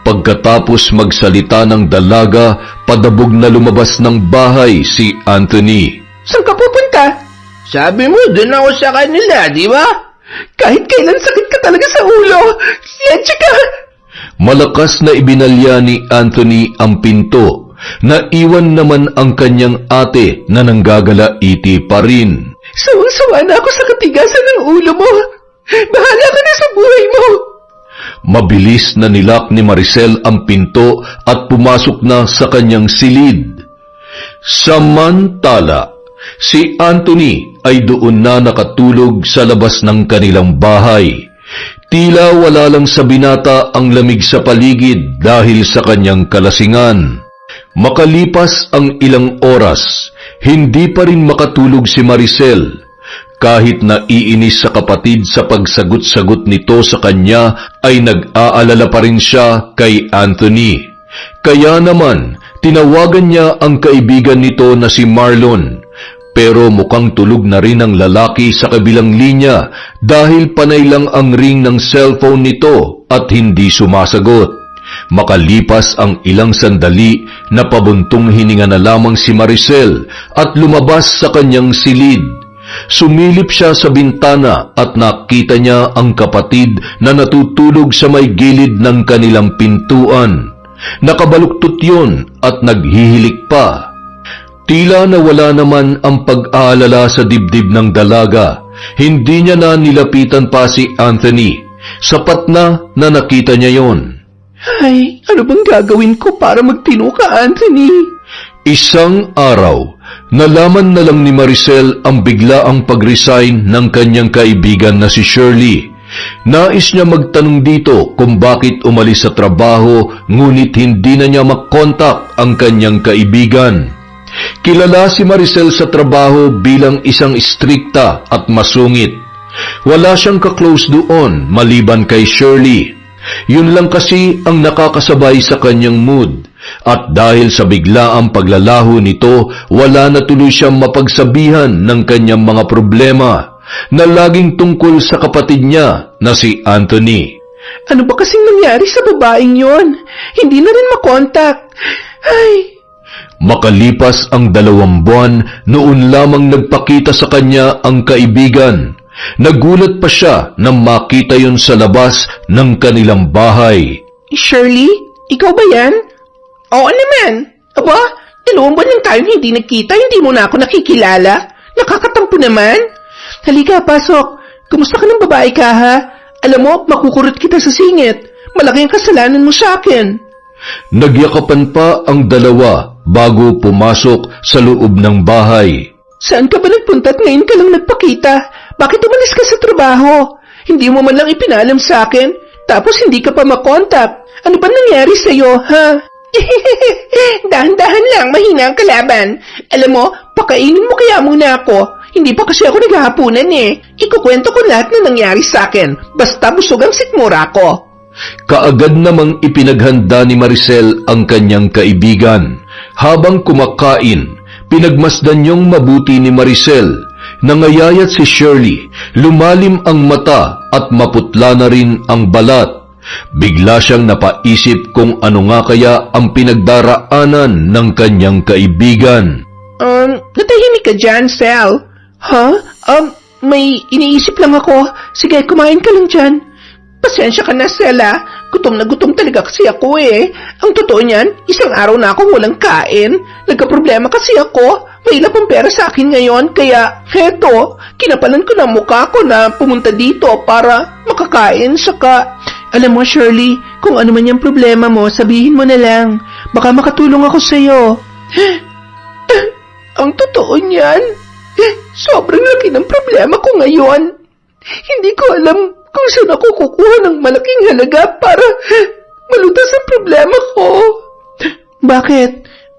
Pagkatapos magsalita ng dalaga, padabog na lumabas ng bahay si Anthony. Saan ka pupunta? Sabi mo, dun ako sa kanila, di ba? Kahit kailan sakit ka talaga sa ulo. Leche ka! Malakas na ibinalya ni Anthony ang pinto. Naiwan naman ang kanyang ate na nanggagalaiti pa rin. Sawang-sawa na ako sa katigasan ng ulo mo. Bahala ka na sa buhay mo. Mabilis na nilak ni Maricel ang pinto at pumasok na sa kanyang silid. Samantala, si Anthony ay doon na nakatulog sa labas ng kanilang bahay. Tila wala lang sa binata ang lamig sa paligid dahil sa kanyang kalasingan. Makalipas ang ilang oras, hindi pa rin makatulog si Maricel. Kahit naiinis sa kapatid sa pagsagot-sagot nito sa kanya, ay nag-aalala pa rin siya kay Anthony. Kaya naman, tinawagan niya ang kaibigan nito na si Marlon. Pero mukhang tulog na rin ang lalaki sa kabilang linya dahil panay lang ang ring ng cellphone nito at hindi sumasagot. Makalipas ang ilang sandali, napabuntong hininga na lamang si Maricel at lumabas sa kanyang silid. Sumilip siya sa bintana at nakita niya ang kapatid na natutulog sa may gilid ng kanilang pintuan. Nakabaluktot yun at naghihilik pa. Tila nawala naman ang pag-aalala sa dibdib ng dalaga. Hindi niya na nilapitan pa si Anthony. Sapat na nakita niya yon. Ay, ano bang gagawin ko para magtino ka, Anthony? Isang araw, nalaman na lang ni Maricel ang biglaang pag-resign ng kanyang kaibigan na si Shirley. Nais niya magtanong dito kung bakit umalis sa trabaho ngunit hindi na niya makontak ang kanyang kaibigan. Kilala si Maricel sa trabaho bilang isang istrikta at masungit. Wala siyang ka-close doon maliban kay Shirley. Yun lang kasi ang nakakasabay sa kanyang mood. At dahil sa biglaang paglalaho nito, wala na tuloy siyang mapagsabihan ng kanyang mga problema na laging tungkol sa kapatid niya na si Anthony. Ano ba kasing nangyari sa babaeng yon? Hindi na rin makontak. Ay... Makalipas ang 2 buwan, noon lamang nagpakita sa kanya ang kaibigan. Nagulat pa siya nang makita yon sa labas ng kanilang bahay. Shirley, ikaw ba yan? Oo naman. Aba, 2 buwan lang tayong hindi nagkita, hindi mo na ako nakikilala. Nakakatampo naman. Halika, pasok. Kumusta ka ng babae ka, ha? Alam mo, makukurot kita sa singit. Malaki ang kasalanan mo sa akin. Nagyakapan pa ang dalawa bago pumasok sa loob ng bahay. Saan ka ba nagpunta at ngayon ka lang nagpakita? Bakit umalis ka sa trabaho? Hindi mo man lang ipinalam sa akin, tapos hindi ka pa makontak. Ano ba nangyari sa'yo, ha? Dahan-dahan lang, mahina ang kalaban. Alam mo, pakainin mo kaya muna ako. Hindi pa kasi ako naghahapunan eh. Ikukwento ko lahat na nangyari sa akin, basta busog ang sikmura ko. Kaagad namang ipinaghanda ni Maricel ang kanyang kaibigan. Habang kumakain, pinagmasdan niyong mabuti ni Maricel. Nangayayat si Shirley, lumalim ang mata at maputla na rin ang balat. Bigla siyang napaisip kung ano nga kaya ang pinagdaraanan ng kanyang kaibigan. Natahimik ka dyan, Sal. Ha? May iniisip lang ako. Sige, kumain ka lang dyan. Pasensya ka na, Sela. Gutom na gutom talaga kasi ako eh. Ang totoo niyan, 1 araw na akong walang kain. Nagka-problema kasi ako. Mahilap ang pera sa akin ngayon, kaya heto, kinapalan ko na mukha ko na pumunta dito para makakain. Saka, Alam mo, Shirley, kung ano man yung problema mo, sabihin mo na lang. Baka makatulong ako sa'yo. Ang totoo niyan, sobrang laki ng problema ko ngayon. Hindi ko alam kung saan ako kukuha ng malaking halaga para malutas ang problema ko. Bakit?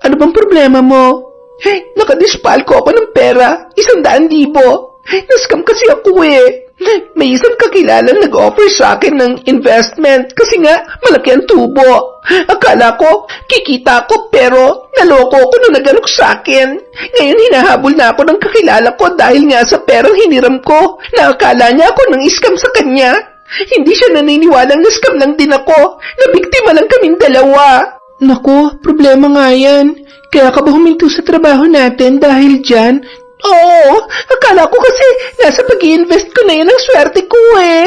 Ano bang problema mo? Nakadispal ko ako ng pera, 100,000. Nascam kasi ako eh. May isang kakilalang nag-offer sa akin ng investment kasi nga malaki ang tubo. Akala ko, kikita ko pero naloko ko nung nagalok sa akin. Ngayon hinahabol na ako ng kakilala ko dahil nga sa perang hiniram ko na akala niya ako nang iskam sa kanya. Hindi siya naniniwalang na-scam lang din ako. Nabiktima lang kaming dalawa. Naku, problema nga yan. Kaya ka ba huminto sa trabaho natin dahil dyan? Oo, akala ko kasi nasa pag-i-invest ko na yun ang swerte ko eh.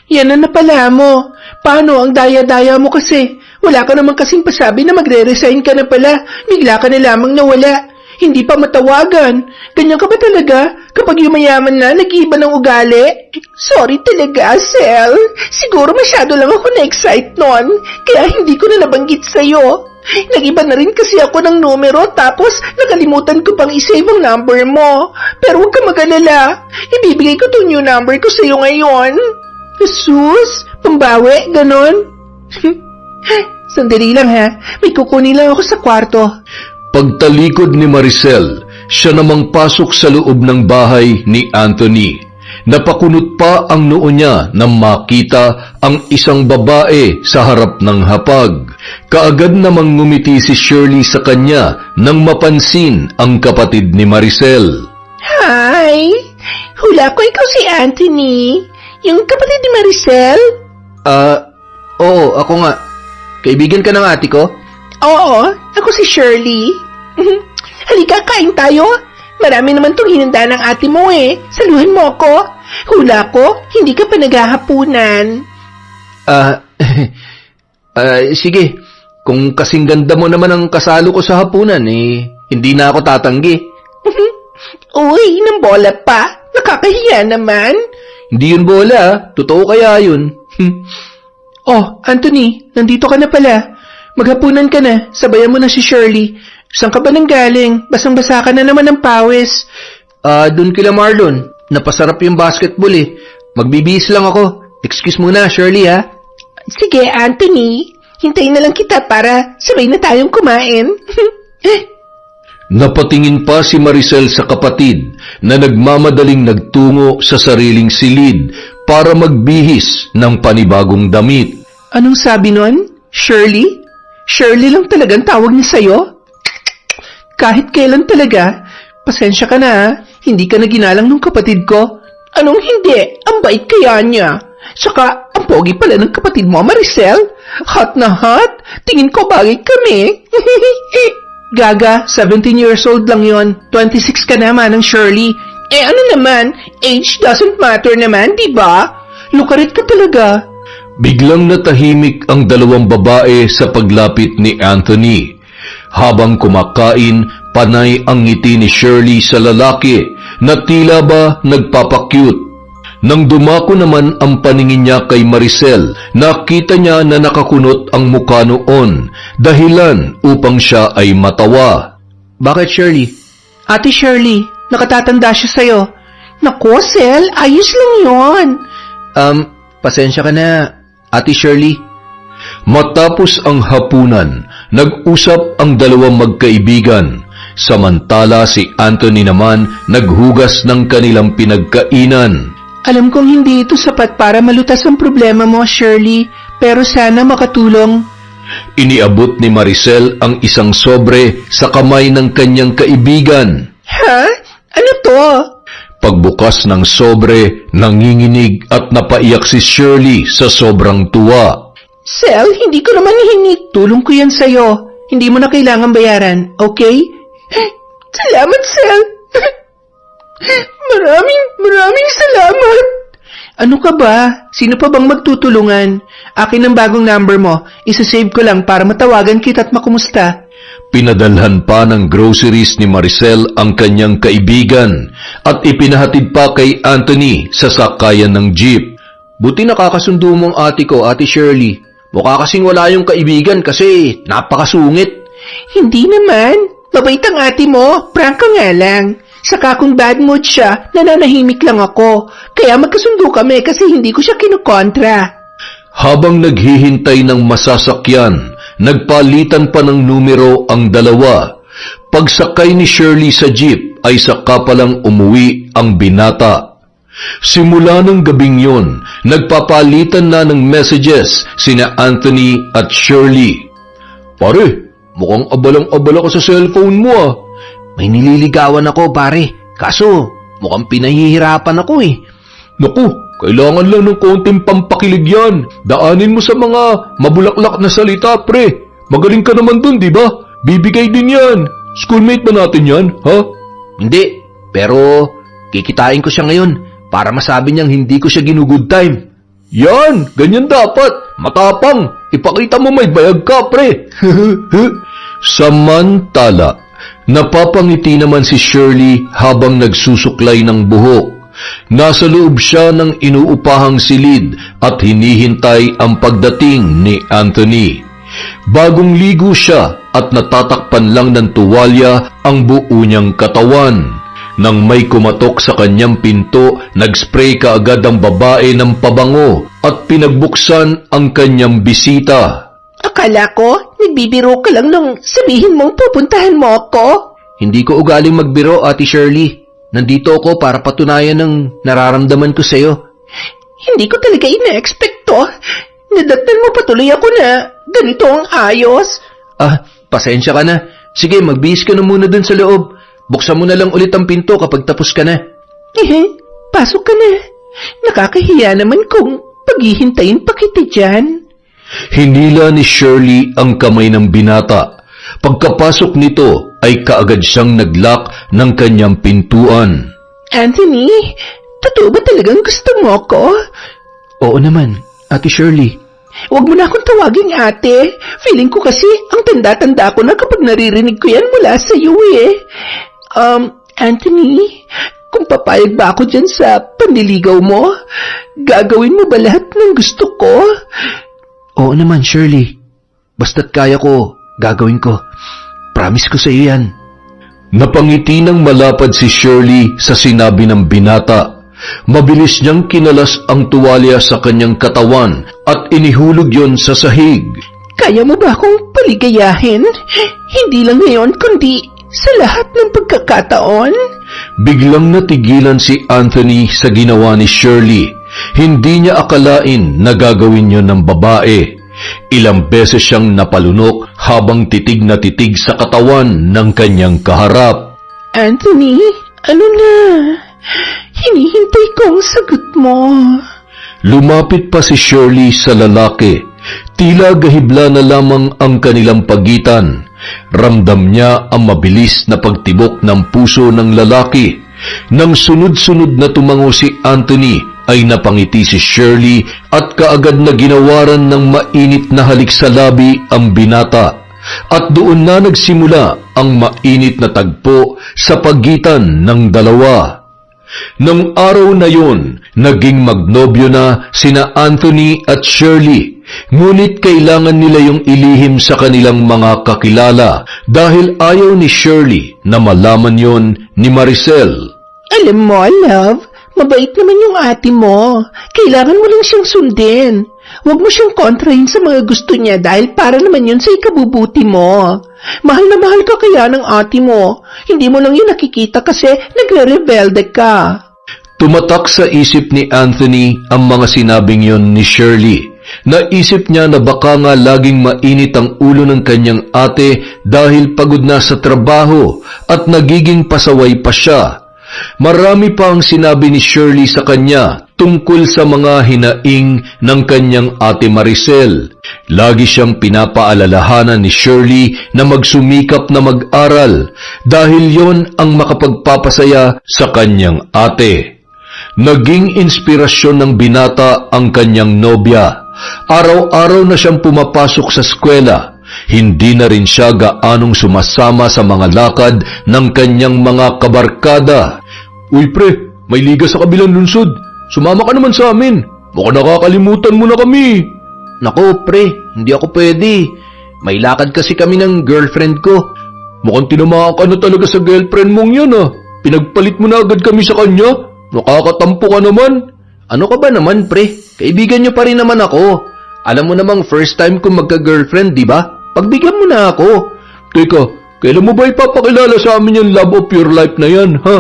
Yan na pala mo. Paano ang daya-daya mo kasi? Wala ka naman kasing pasabi na magre-resign ka na pala. Bigla ka na lamang nawala. Hindi pa matawagan. Ganyan ka ba talaga? Kapag yumayaman na, nag-iiba ng ugali? Sorry talaga, Sel. Siguro masyado lang ako na-excite nun. Kaya hindi ko na nabanggit sa'yo. Nag-iba na rin kasi ako ng numero tapos nakalimutan ko pang isave ang number mo. Pero huwag ka mag-alala. Ibibigay ko itong new number ko sa'yo ngayon. Jesus, pambawi, ganon. Sandali lang ha. May kukunin lang ako sa kwarto. Pagtalikod ni Maricel, siya namang pasok sa loob ng bahay ni Anthony. Napakunot pa ang noo niya nang makita ang isang babae sa harap ng hapag. Kaagad namang ngumiti si Shirley sa kanya nang mapansin ang kapatid ni Maricel. Hi! Hula ko ikaw si Anthony. Yung kapatid ni Maricel? Oo, ako nga. Kaibigan ka ng ate ko? Oo, ako si Shirley. Halika, kain tayo. Marami naman itong hinanda ng ate mo eh. Saluhin mo ako. Hula ko, hindi ka pa naghahapunan. Sige. Kung kasing ganda mo naman ang kasalo ko sa hapunan, hindi na ako tatanggi. Uy, nang bola pa. Nakakahiya naman. Hindi yun bola, totoo kaya yun. Oh, Anthony, nandito ka na pala. Maghapunan ka na, sabayan mo na si Shirley. Saan ka ba nang galing? Basang-basa ka na naman ng pawis. Dun kila Marlon. Napasarap yung basketball eh. Magbibihis lang ako. Excuse muna, Shirley ha. Sige, Anthony. Hintayin na lang kita para sabay na tayong kumain. Napatingin pa si Maricel sa kapatid na nagmamadaling nagtungo sa sariling silid para magbihis ng panibagong damit. Anong sabi nun? Shirley? Shirley lang talagang tawag niya sa'yo? Kahit kailan talaga, pasensya ka na ha? Hindi ka na ginalang ng kapatid ko. Anong hindi? Ang bait kaya niya. Saka, ang pogi pala ng kapatid mo, Maricel. Hot na hot. Tingin ko bagay kami. Gaga, 17 years old lang yon. 26 ka naman ng Shirley. Ano naman? Age doesn't matter naman, di ba? Lukarit ka talaga. Biglang natahimik ang dalawang babae sa paglapit ni Anthony. Habang kumakain, panay ang ngiti ni Shirley sa lalaki na tila ba nagpapakyut. Nang dumako naman ang paningin niya kay Maricel, nakita niya na nakakunot ang mukha noon, dahilan upang siya ay matawa. Bakit, Shirley? Ate Shirley, nakatatanda siya sa'yo. Naku, Sel, ayos lang yon. Pasensya ka na, Ate Shirley. Matapos ang hapunan, nag-usap ang dalawang magkaibigan. Samantala si Anthony naman naghugas ng kanilang pinagkainan. Alam kong hindi ito sapat para malutas ang problema mo, Shirley, pero sana makatulong. Iniabot ni Maricel ang isang sobre sa kamay ng kanyang kaibigan. Ha? Ano to? Pagbukas ng sobre, nanginginig at napaiyak si Shirley sa sobrang tuwa. Sel, hindi ko naman hihingi. Tulong ko yan sa'yo. Hindi mo na kailangan bayaran, okay? Salamat, Sel. Maraming salamat. Ano ka ba? Sino pa bang magtutulungan? Akin ang bagong number mo. Isa-save ko lang para matawagan kita at makumusta. Pinadalhan pa ng groceries ni Maricel ang kanyang kaibigan at ipinahatid pa kay Anthony sa sakayan ng jeep. Buti nakakasundo mo ang ate ko, Ate Shirley. Mukha kasing wala yung kaibigan kasi napakasungit. Hindi naman. Mabait ang ate mo. Prank ka nga lang. Saka kung bad mood siya, nananahimik lang ako. Kaya magkasundo kami kasi hindi ko siya kinukontra. Habang naghihintay ng masasakyan, nagpalitan pa ng numero ang dalawa. Pagsakay ni Shirley sa jeep ay saka palang umuwi ang binata. Simula ng gabing yon, nagpapalitan na ng messages sina Anthony at Shirley. Pare, mukhang abalang-abala ka sa cellphone mo ah. May nililigawan ako, pare. Kaso, mukhang pinahihirapan ako eh. Naku, kailangan lang ng konting pampakilig yan. Daanin mo sa mga mabulaklak na salita, pre. Magaling ka naman dun, di ba? Bibigay din yan. Schoolmate ba natin yan, ha? Hindi, pero kikitain ko siya ngayon para masabi niyang hindi ko siya ginugood time. Yan, ganyan dapat. Matapang. Ipakita mo may bayag ka, pre. Samantala, napapangiti naman si Shirley habang nagsusuklay ng buhok. Nasa loob siya ng inuupahang silid at hinihintay ang pagdating ni Anthony. Bagong ligo siya at natatakpan lang ng tuwalya ang buo niyang katawan. Nang may kumatok sa kanyang pinto, nagspray kaagad ang babae ng pabango at pinagbuksan ang kanyang bisita. Akala ko, nagbibiro ka lang nung sabihin mong pupuntahan mo ako. Hindi ko ugaling magbiro, Ate Shirley. Nandito ako para patunayan ng nararamdaman ko sa'yo. Hindi ko talaga ina-expect to. Nadatnan mo patuloy ako na ganito ang ayos. Ah, pasensya ka na. Sige, magbihis ka na muna dun sa loob. Buksan mo na lang ulit ang pinto kapag tapos ka na. Pasok ka na. Nakakahiya naman kung paghihintayin pa kita dyan. Hinila ni Shirley ang kamay ng binata. Pagkapasok nito ay kaagad siyang naglock ng kanyang pintuan. Anthony, totoo ba talagang gusto mo ako? Oo naman, Ate Shirley. Huwag mo na akong tawaging ate. Feeling ko kasi ang tanda-tanda ko na kapag naririnig ko yan mula sa iyo eh. Anthony, kung papayag ba ako dyan sa panliligaw mo, gagawin mo ba lahat ng gusto ko? Oo naman, Shirley. Basta't kaya ko, gagawin ko. Promise ko sa iyo yan. Napangiti ng malapad si Shirley sa sinabi ng binata. Mabilis niyang kinalas ang tuwalya sa kanyang katawan at inihulog yon sa sahig. Kaya mo ba akong paligayahin? Hindi lang ngayon, kundi sa lahat ng pagkakataon? Biglang natigilan si Anthony sa ginawa ni Shirley. Hindi niya akalain na gagawin yon ng babae. Ilang beses siyang napalunok habang titig na titig sa katawan ng kanyang kaharap. Anthony, ano na? Hinihintay ko ang sagot mo. Lumapit pa si Shirley sa lalaki. Tila gahibla na lamang ang kanilang pagitan. Ramdam niya ang mabilis na pagtibok ng puso ng lalaki. Nang sunod-sunod na tumango si Anthony, ay napangiti si Shirley at kaagad na ginawaran ng mainit na halik sa labi ang binata. At doon na nagsimula ang mainit na tagpo sa pagitan ng dalawa. Nang araw na yon, naging magnobyo na sina Anthony at Shirley. Ngunit kailangan nila yung ilihim sa kanilang mga kakilala dahil ayaw ni Shirley na malaman yon ni Maricel. Alam mo, love, mabait naman yung ate mo. Kailangan mo lang siyang sundin. Huwag mo siyang kontrahin sa mga gusto niya dahil para naman yun sa ikabubuti mo. Mahal na mahal ka kaya ng ate mo. Hindi mo lang yun nakikita kasi nagre-rebelde ka. Tumatak sa isip ni Anthony ang mga sinabing yon ni Shirley. Naisip niya na baka nga laging mainit ang ulo ng kanyang ate dahil pagod na sa trabaho at nagiging pasaway pa siya. Marami pa ang sinabi ni Shirley sa kanya tungkol sa mga hinaing ng kanyang ate Maricel. Lagi siyang pinapaalalahanan ni Shirley na magsumikap na mag-aral dahil yon ang makapagpapasaya sa kanyang ate. Naging inspirasyon ng binata ang kanyang nobya. Araw-araw na siyang pumapasok sa eskwela. Hindi na rin siya gaanong sumasama sa mga lakad ng kanyang mga kabarkada. Uy pre, may liga sa kabilang lunsod. Sumama ka naman sa amin. Mukhang nakakalimutan mo na kami. Nako, pre, hindi ako pwede. May lakad kasi kami ng girlfriend ko. Mukhang tinamaan ka na talaga sa girlfriend mong yan ah. Pinagpalit mo na agad kami sa kanya. Nakakatampo ka naman. Ano ka ba naman, pre? Kaibigan nyo pa rin naman ako. Alam mo namang first time ko magka-girlfriend, di ba? Pagbigyan mo na ako. Teka, kailan mo ba ipapakilala sa amin yung love of your life na yan, ha?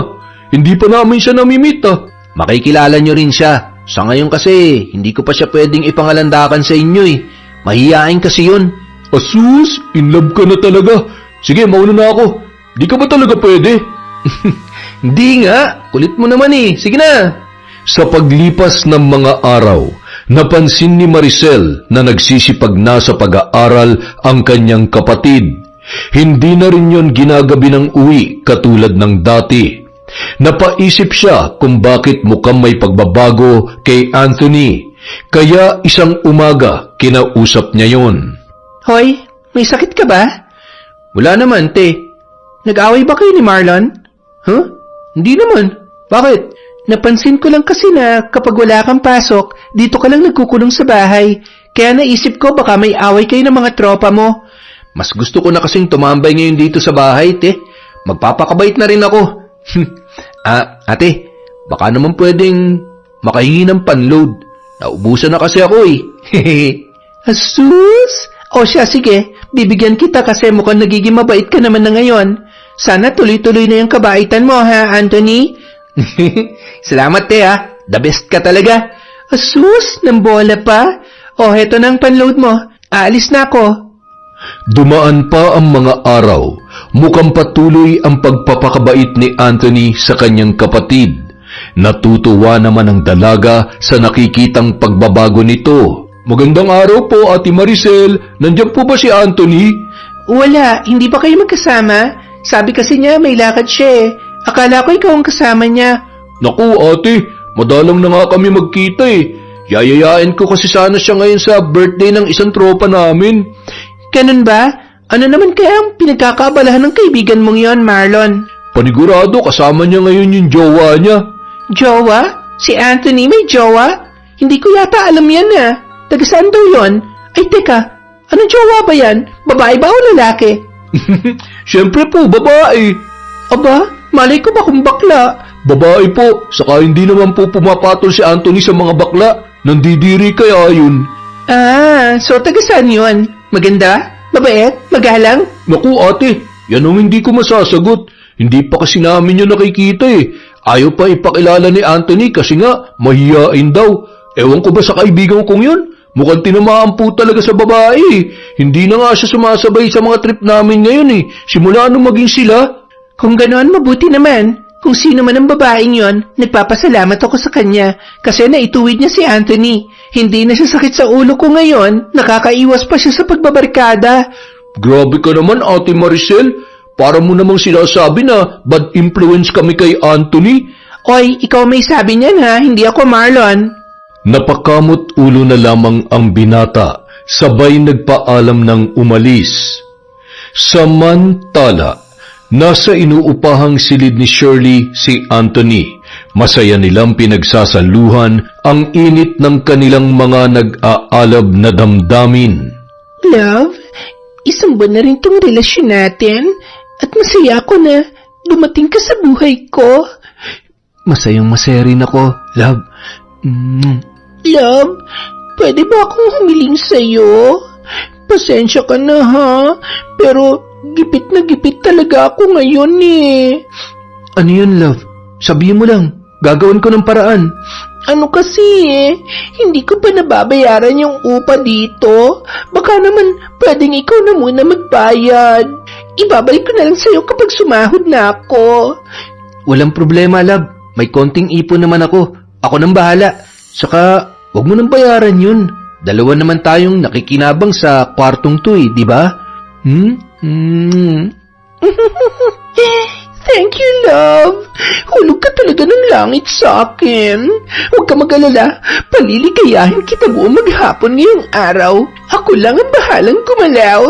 Hindi pa namin siya namimit ah. Makikilala nyo rin siya. Sa ngayon kasi, hindi ko pa siya pwedeng ipangalandakan sa inyo eh. Mahihain kasi yun. Asus, in love ka na talaga. Sige, mauna na ako. Di ka ba talaga pwede? Hindi nga, kulit mo naman eh. Sige na. Sa paglipas ng mga araw, napansin ni Maricel na nagsisipag na sa pag-aaral ang kanyang kapatid. Hindi na rin yon ginagabi ng uwi katulad ng dati. Napaisip siya kung bakit mukhang may pagbabago kay Anthony. Kaya isang umaga, kinausap niya yon. Hoy, may sakit ka ba? Wala naman, te. Nag-away ba kayo ni Marlon? Huh? Hindi naman. Bakit? Napansin ko lang kasi na kapag wala kang pasok, dito ka lang nagkukulong sa bahay. Kaya naisip ko baka may away kayo ng mga tropa mo. Mas gusto ko na kasing tumambay ngayon dito sa bahay, te. Magpapakabait na rin ako. Ate, baka naman pwedeng makahingi ng panload. Naubusan na kasi ako eh. Asus! O siya, sige. Bibigyan kita kasi mukhang nagiging mabait ka naman na ngayon. Sana tuloy-tuloy na yung kabaitan mo, ha, Anthony? Salamat, te, ha. The best ka talaga. Asus! Nang bola pa? O, heto na ang panload mo. Aalis na ako. Dumaan pa ang mga araw. Mukhang patuloy ang pagpapakabait ni Anthony sa kanyang kapatid. Natutuwa naman ang dalaga sa nakikitang pagbabago nito. Magandang araw po, Ate Maricel. Nandiyan po ba si Anthony? Wala, hindi ba kayo magkasama? Sabi kasi niya may lakad siya eh. Akala ko ikaw ang kasama niya. Naku, ate, madalang na nga kami magkita eh. Yayayain ko kasi sana siya ngayon sa birthday ng isang tropa namin. Ganun ba? Ano naman kaya ang pinagkakaabalahan ng kaibigan mong yon, Marlon? Panigurado, kasama niya ngayon yung jowa niya. Jowa? Si Anthony may jowa? Hindi ko yata alam yan ah. Taga saan daw yun? Ay teka, anong jowa ba yan? Babae ba o lalaki? Siyempre po, babae. Aba, malay ko ba kung bakla? Babae po, saka hindi naman po pumapatol si Anthony sa mga bakla. Nandidiri kaya yun. Ah, so taga saan yun? Maganda? Mabait? Magalang? Naku ate, yan ang hindi ko masasagot. Hindi pa kasi namin yun nakikita eh. Ayaw pa ipakilala ni Anthony kasi nga mahihain daw. Ewan ko ba sa kaibigan kong yun? Mukhang tinamaan po talaga sa babae eh. Hindi na nga siya sumasabay sa mga trip namin ngayon eh. Simula nung maging sila. Kung ganoon, mabuti naman. Kung sino man ang babaeng yon, nagpapasalamat ako sa kanya kasi naituwid niya si Anthony. Hindi na siya sakit sa ulo ko ngayon. Nakakaiwas pa siya sa pagbabarkada. Grabe ka naman, Ate Maricel. Para mo namang sinasabi na bad influence kami kay Anthony. Oy, ikaw may sabi niyan ha, hindi ako Marlon. Napakamot ulo na lamang ang binata, sabay nagpaalam ng umalis. Samantala, nasa inuupahang silid ni Shirley si Anthony. Masaya nilang pinagsasaluhan ang init ng kanilang mga nag-aalab na damdamin. Love, isang buwan na rin tong relasyon natin at masaya ako na dumating ka sa buhay ko. Masayang masaya rin ako, love. Love, pwede ba akong humiling sa'yo? Pasensya ka na ha, pero gipit na gipit talaga ako ngayon eh. Ano yun, love? Sabihin mo lang, gagawin ko ng paraan. Ano kasi eh, hindi ko pa nababayaran yung upa dito. Baka naman pwedeng ikaw na muna magbayad. Ibabalik ko na lang sa'yo kapag sumahod na ako. Walang problema, love. May konting ipon naman ako. Ako nang bahala. Saka, wag mo nang bayaran yun. Dalawa naman tayong nakikinabang sa kwartong to eh, di ba? Thank you, love. Hulog ka talaga ng langit sa akin. Huwag ka mag-alala. Paliligayahin kita buong maghapon ngayong araw. Ako lang ang bahalang gumalaw.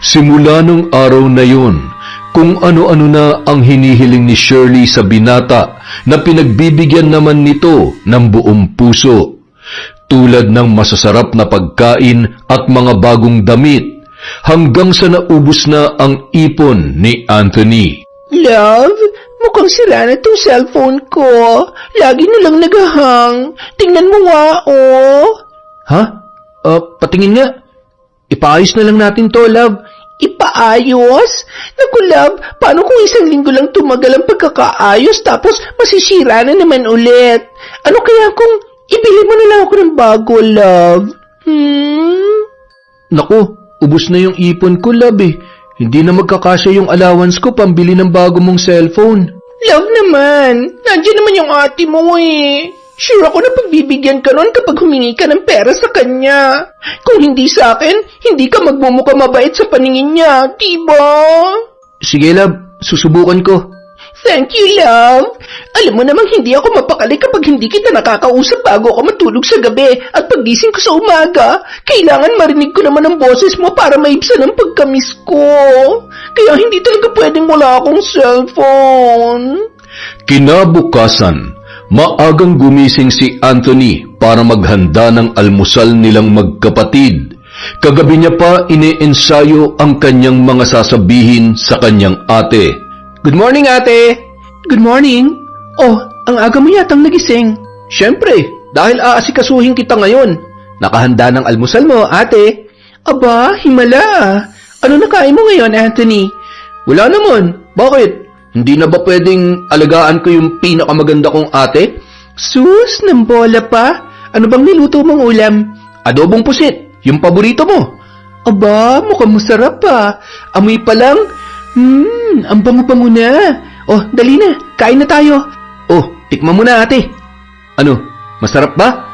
Simula nung araw na yun, kung ano-ano na ang hinihiling ni Shirley sa binata na pinagbibigyan naman nito ng buong puso, tulad ng masasarap na pagkain at mga bagong damit, hanggang sa naubos na ang ipon ni Anthony. Love, mukhang sira na tong cellphone ko. Lagi na lang nagahang. Tingnan mo nga, oh. Ha? Patingin nga. Ipaayos na lang natin to, love. Ipaayos? Naku, love, paano kung isang linggo lang tumagal ang pagkakaayos tapos masisira na naman ulit? Ano kaya kung ibili mo na lang ako ng bago, love? Naku, ubos na yung ipon ko, love eh. Hindi na magkakasya yung allowance ko pambili ng bago mong cellphone. Love naman, nandiyan naman yung ate mo eh. Sure ako na pagbibigyan ka nun kapag humingi ka ng pera sa kanya. Kung hindi sa akin, hindi ka magmumukha mabait sa paningin niya, diba? Sige, love. Susubukan ko. Thank you, love. Alam mo namang hindi ako mapakali kapag hindi kita nakakausap bago ako matulog sa gabi at paggising ko sa umaga. Kailangan marinig ko naman ang boses mo para maibsan ang pagkamiss ko. Kaya hindi talaga pwedeng wala akong cellphone. Kinabukasan, maagang gumising si Anthony para maghanda ng almusal nilang magkapatid. Kagabi niya pa ine-ensayo ang kanyang mga sasabihin sa kanyang ate. Good morning, ate. Good morning. Oh, ang aga mo yatang nagising. Siyempre, dahil aasikasuhin kita ngayon. Nakahanda ng almusal mo, ate. Aba, himala. Ano nakain mo ngayon, Anthony? Wala naman. Bakit? Hindi na ba pwedeng alagaan ko yung pinakamaganda kong ate? Sus, ng bola pa. Ano bang niluto mong ulam? Adobong pusit, yung paborito mo. Aba, mukhang masarap pa. Amoy pa lang. Ang bango-bango na. Oh, dali na. Kain na tayo. Oh, tikman mo na, ate. Ano, masarap ba?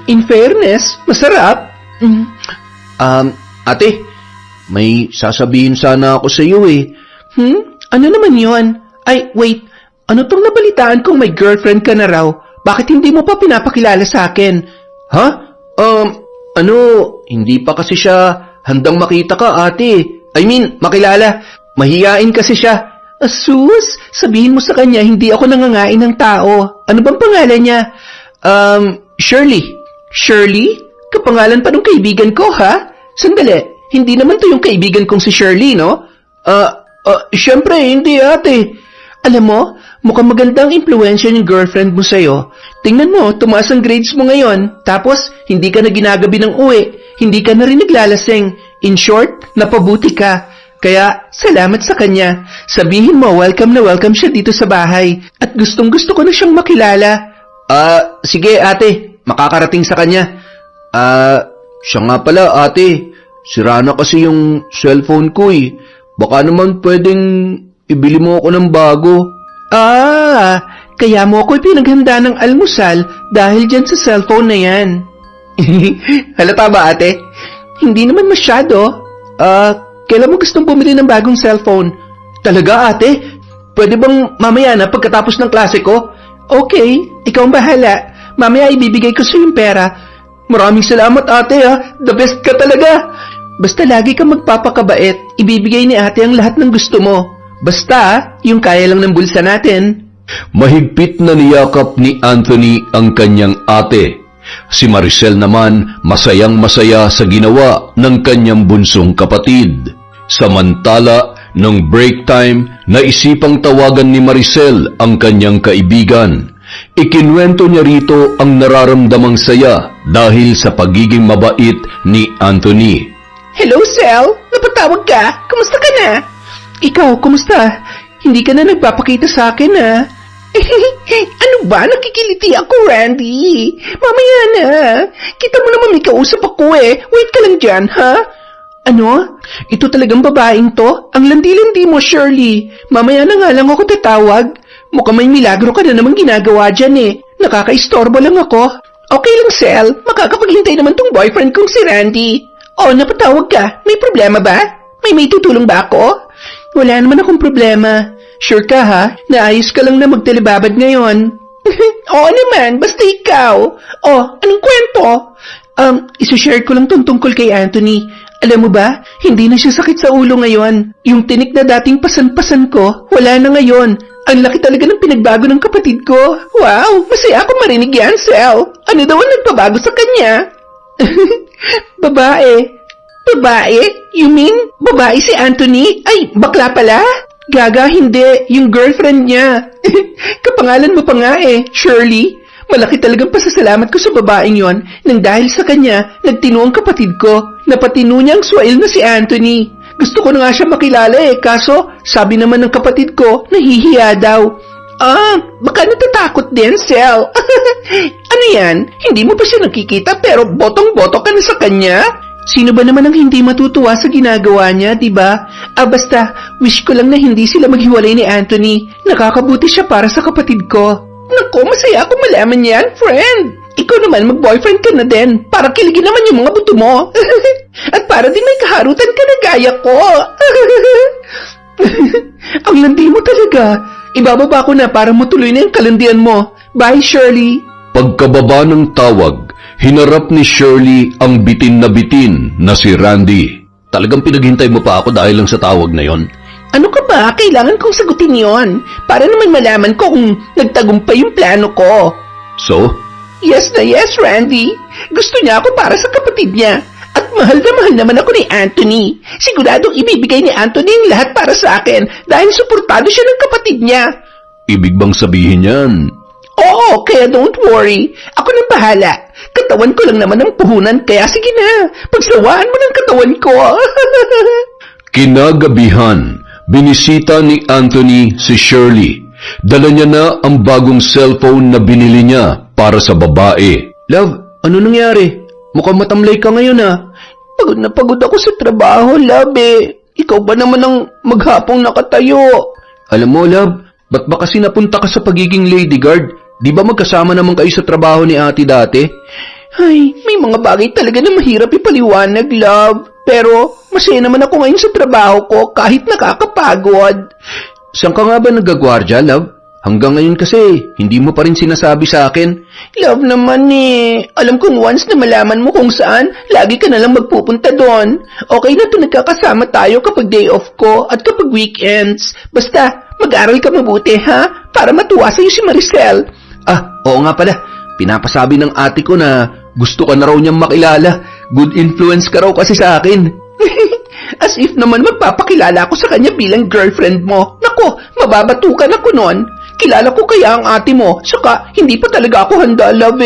In fairness, masarap. Ate, may sasabihin sana ako sa iyo eh. Ano naman yon? Ay, wait. Ano tong nabalitaan kong may girlfriend ka na raw? Bakit hindi mo pa pinapakilala sa akin? Ha? Hindi pa kasi siya handang makita ka, ate. I mean, makilala. Mahiyain kasi siya. Asus, sabihin mo sa kanya hindi ako nangangain ng tao. Ano bang pangalan niya? Shirley. Shirley? Kapangalan pa ng kaibigan ko, ha? Sandali, hindi naman to yung kaibigan kong si Shirley, no? Siyempre, hindi, ate. Alam mo, mukhang magandang impluensya yung girlfriend mo sa'yo. Tingnan mo, tumaas ang grades mo ngayon. Tapos, hindi ka na ginagabi ng uwi. Hindi ka na rin naglalasing. In short, napabuti ka. Kaya, salamat sa kanya. Sabihin mo, welcome na welcome siya dito sa bahay. At gustong-gusto ko na siyang makilala. Sige, ate. Makakarating sa kanya. Siya nga pala, ate. Sira na kasi yung cellphone ko eh. Baka naman pwedeng ibili mo ako ng bago. Kaya mo ako pinaghanda ng almusal dahil dyan sa cellphone na yan. Halata ba, ate? Hindi naman masyado. Kailan mo gustong bumili ng bagong cellphone? Talaga, ate? Pwede bang mamaya na pagkatapos ng klase ko? Okay, ikaw ang bahala. Mamaya ibibigay ko sa yung pera. Maraming salamat, ate, ha? The best ka talaga. Basta lagi kang magpapakabait, ibibigay ni ate ang lahat ng gusto mo. Basta, yung kaya lang ng bulsa natin. Mahigpit na niyakap ni Anthony ang kanyang ate. Si Maricel naman masayang-masaya sa ginawa ng kanyang bunsong kapatid. Samantala, nung break time, naisipang tawagan ni Maricel ang kanyang kaibigan. Ikinwento niya rito ang nararamdamang saya dahil sa pagiging mabait ni Anthony. Hello, Sel. Napatawag ka? Kumusta ka na? Ikaw, kumusta? Hindi ka na nagpapakita sa akin, ha? Ano ba? Nakikiliti ako, Randy. Mamaya na. Kita mo naman may kausap ako eh. Wait ka lang dyan, ha? Ano? Ito talagang babaeng to? Ang landi-landi mo, Shirley. Mamaya na nga lang ako tatawag. Mukhang may milagro ka na naman ginagawa dyan eh. Nakakaistorbo lang ako. Okay lang, Sel. Makakapaghintay naman tong boyfriend kong si Randy. Oh, napatawag ka. May problema ba? May tutulong ba ako? Wala naman akong problema. Sure ka ha? Naayos ka lang na magtelebabad ngayon. Oo naman, basta ikaw. Oh, anong kwento? Isushare ko lang tong tungkol kay Anthony. Alam mo ba, hindi na siya sakit sa ulo ngayon. Yung tinik na dating pasan-pasan ko, wala na ngayon. Ang laki talaga ng pinagbago ng kapatid ko. Wow, masaya ako marinig yan, Sel. Ano daw ang nagpabago sa kanya? Babae. Babae? You mean, babae si Anthony? Ay, bakla pala? Gaga, hindi. Yung girlfriend niya. Kapangalan mo pa nga Shirley. Malaki talagang pasasalamat ko sa babaeng yon nang dahil sa kanya, nagtino ang kapatid ko. Napatino niya ang swail na si Anthony. Gusto ko na nga siya makilala kaso sabi naman ng kapatid ko, nahihiya daw. Baka natatakot din, Sel. Ano yan? Hindi mo pa siya nakikita pero botong-boto ka na sa kanya? Sino ba naman ang hindi matutuwa sa ginagawa niya, diba? Basta, wish ko lang na hindi sila maghiwalay ni Anthony. Nakakabuti siya para sa kapatid ko. Naku, masaya ako malaman yan, friend. Ikaw naman, mag-boyfriend ka na din para kiligin naman yung mga buto mo. At para din may kaharutan ka na gaya ko. Ang landi mo talaga. Ibababa ko na para matuloy na yung kalandian mo. Bye, Shirley. Pagkababa ng tawag, hinarap ni Shirley ang bitin na si Randy. Talagang pinaghintay mo pa ako dahil lang sa tawag na yon? Ano ka ba? Kailangan kong sagutin yon para naman malaman ko kung nagtagumpay yung plano ko. So? Yes na yes, Randy. Gusto niya ako para sa kapatid niya. At mahal na mahal naman ako ni Anthony. Siguradong ibibigay ni Anthony ang lahat para sa akin dahil suportado siya ng kapatid niya. Ibig bang sabihin yan? Oo, kaya don't worry. Ako nang bahala. Katawan ko lang naman ang puhunan kaya sige na. Pagsawaan mo ng katawan ko. Kinagabihan, binisita ni Anthony si Shirley. Dala niya na ang bagong cellphone na binili niya para sa babae. Love, ano nangyari? Mukhang matamlay ka ngayon Pagod na pagod ako sa trabaho, love Ikaw ba naman ang maghapong nakatayo? Alam mo, love, ba't ba kasi napunta ka sa pagiging lady guard? Di ba magkasama naman kayo sa trabaho ni ate dati? Ay, may mga bagay talaga na mahirap ipaliwanag, love. Pero, masaya naman ako ngayon sa trabaho ko kahit nakakapagod. Saan ka nga ba nagagwardya, love? Hanggang ngayon kasi, hindi mo pa rin sinasabi sa akin. Love naman Alam kong once na malaman mo kung saan, lagi ka nalang magpupunta doon. Okay na to nagkakasama tayo kapag day off ko at kapag weekends. Basta, mag-aral ka mabuti, ha? Para matuwa sa'yo si Maricel. Oo nga pala. Pinapasabi ng ate ko na gusto ka na raw niyang makilala. Good influence ka raw kasi sa akin. As if naman magpapakilala ako sa kanya bilang girlfriend mo. Nako, mababatukan ako nun. Kilala ko kaya ang ate mo, saka hindi pa talaga ako handa, love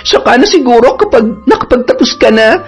Saka na siguro kapag nakapagtapos ka na,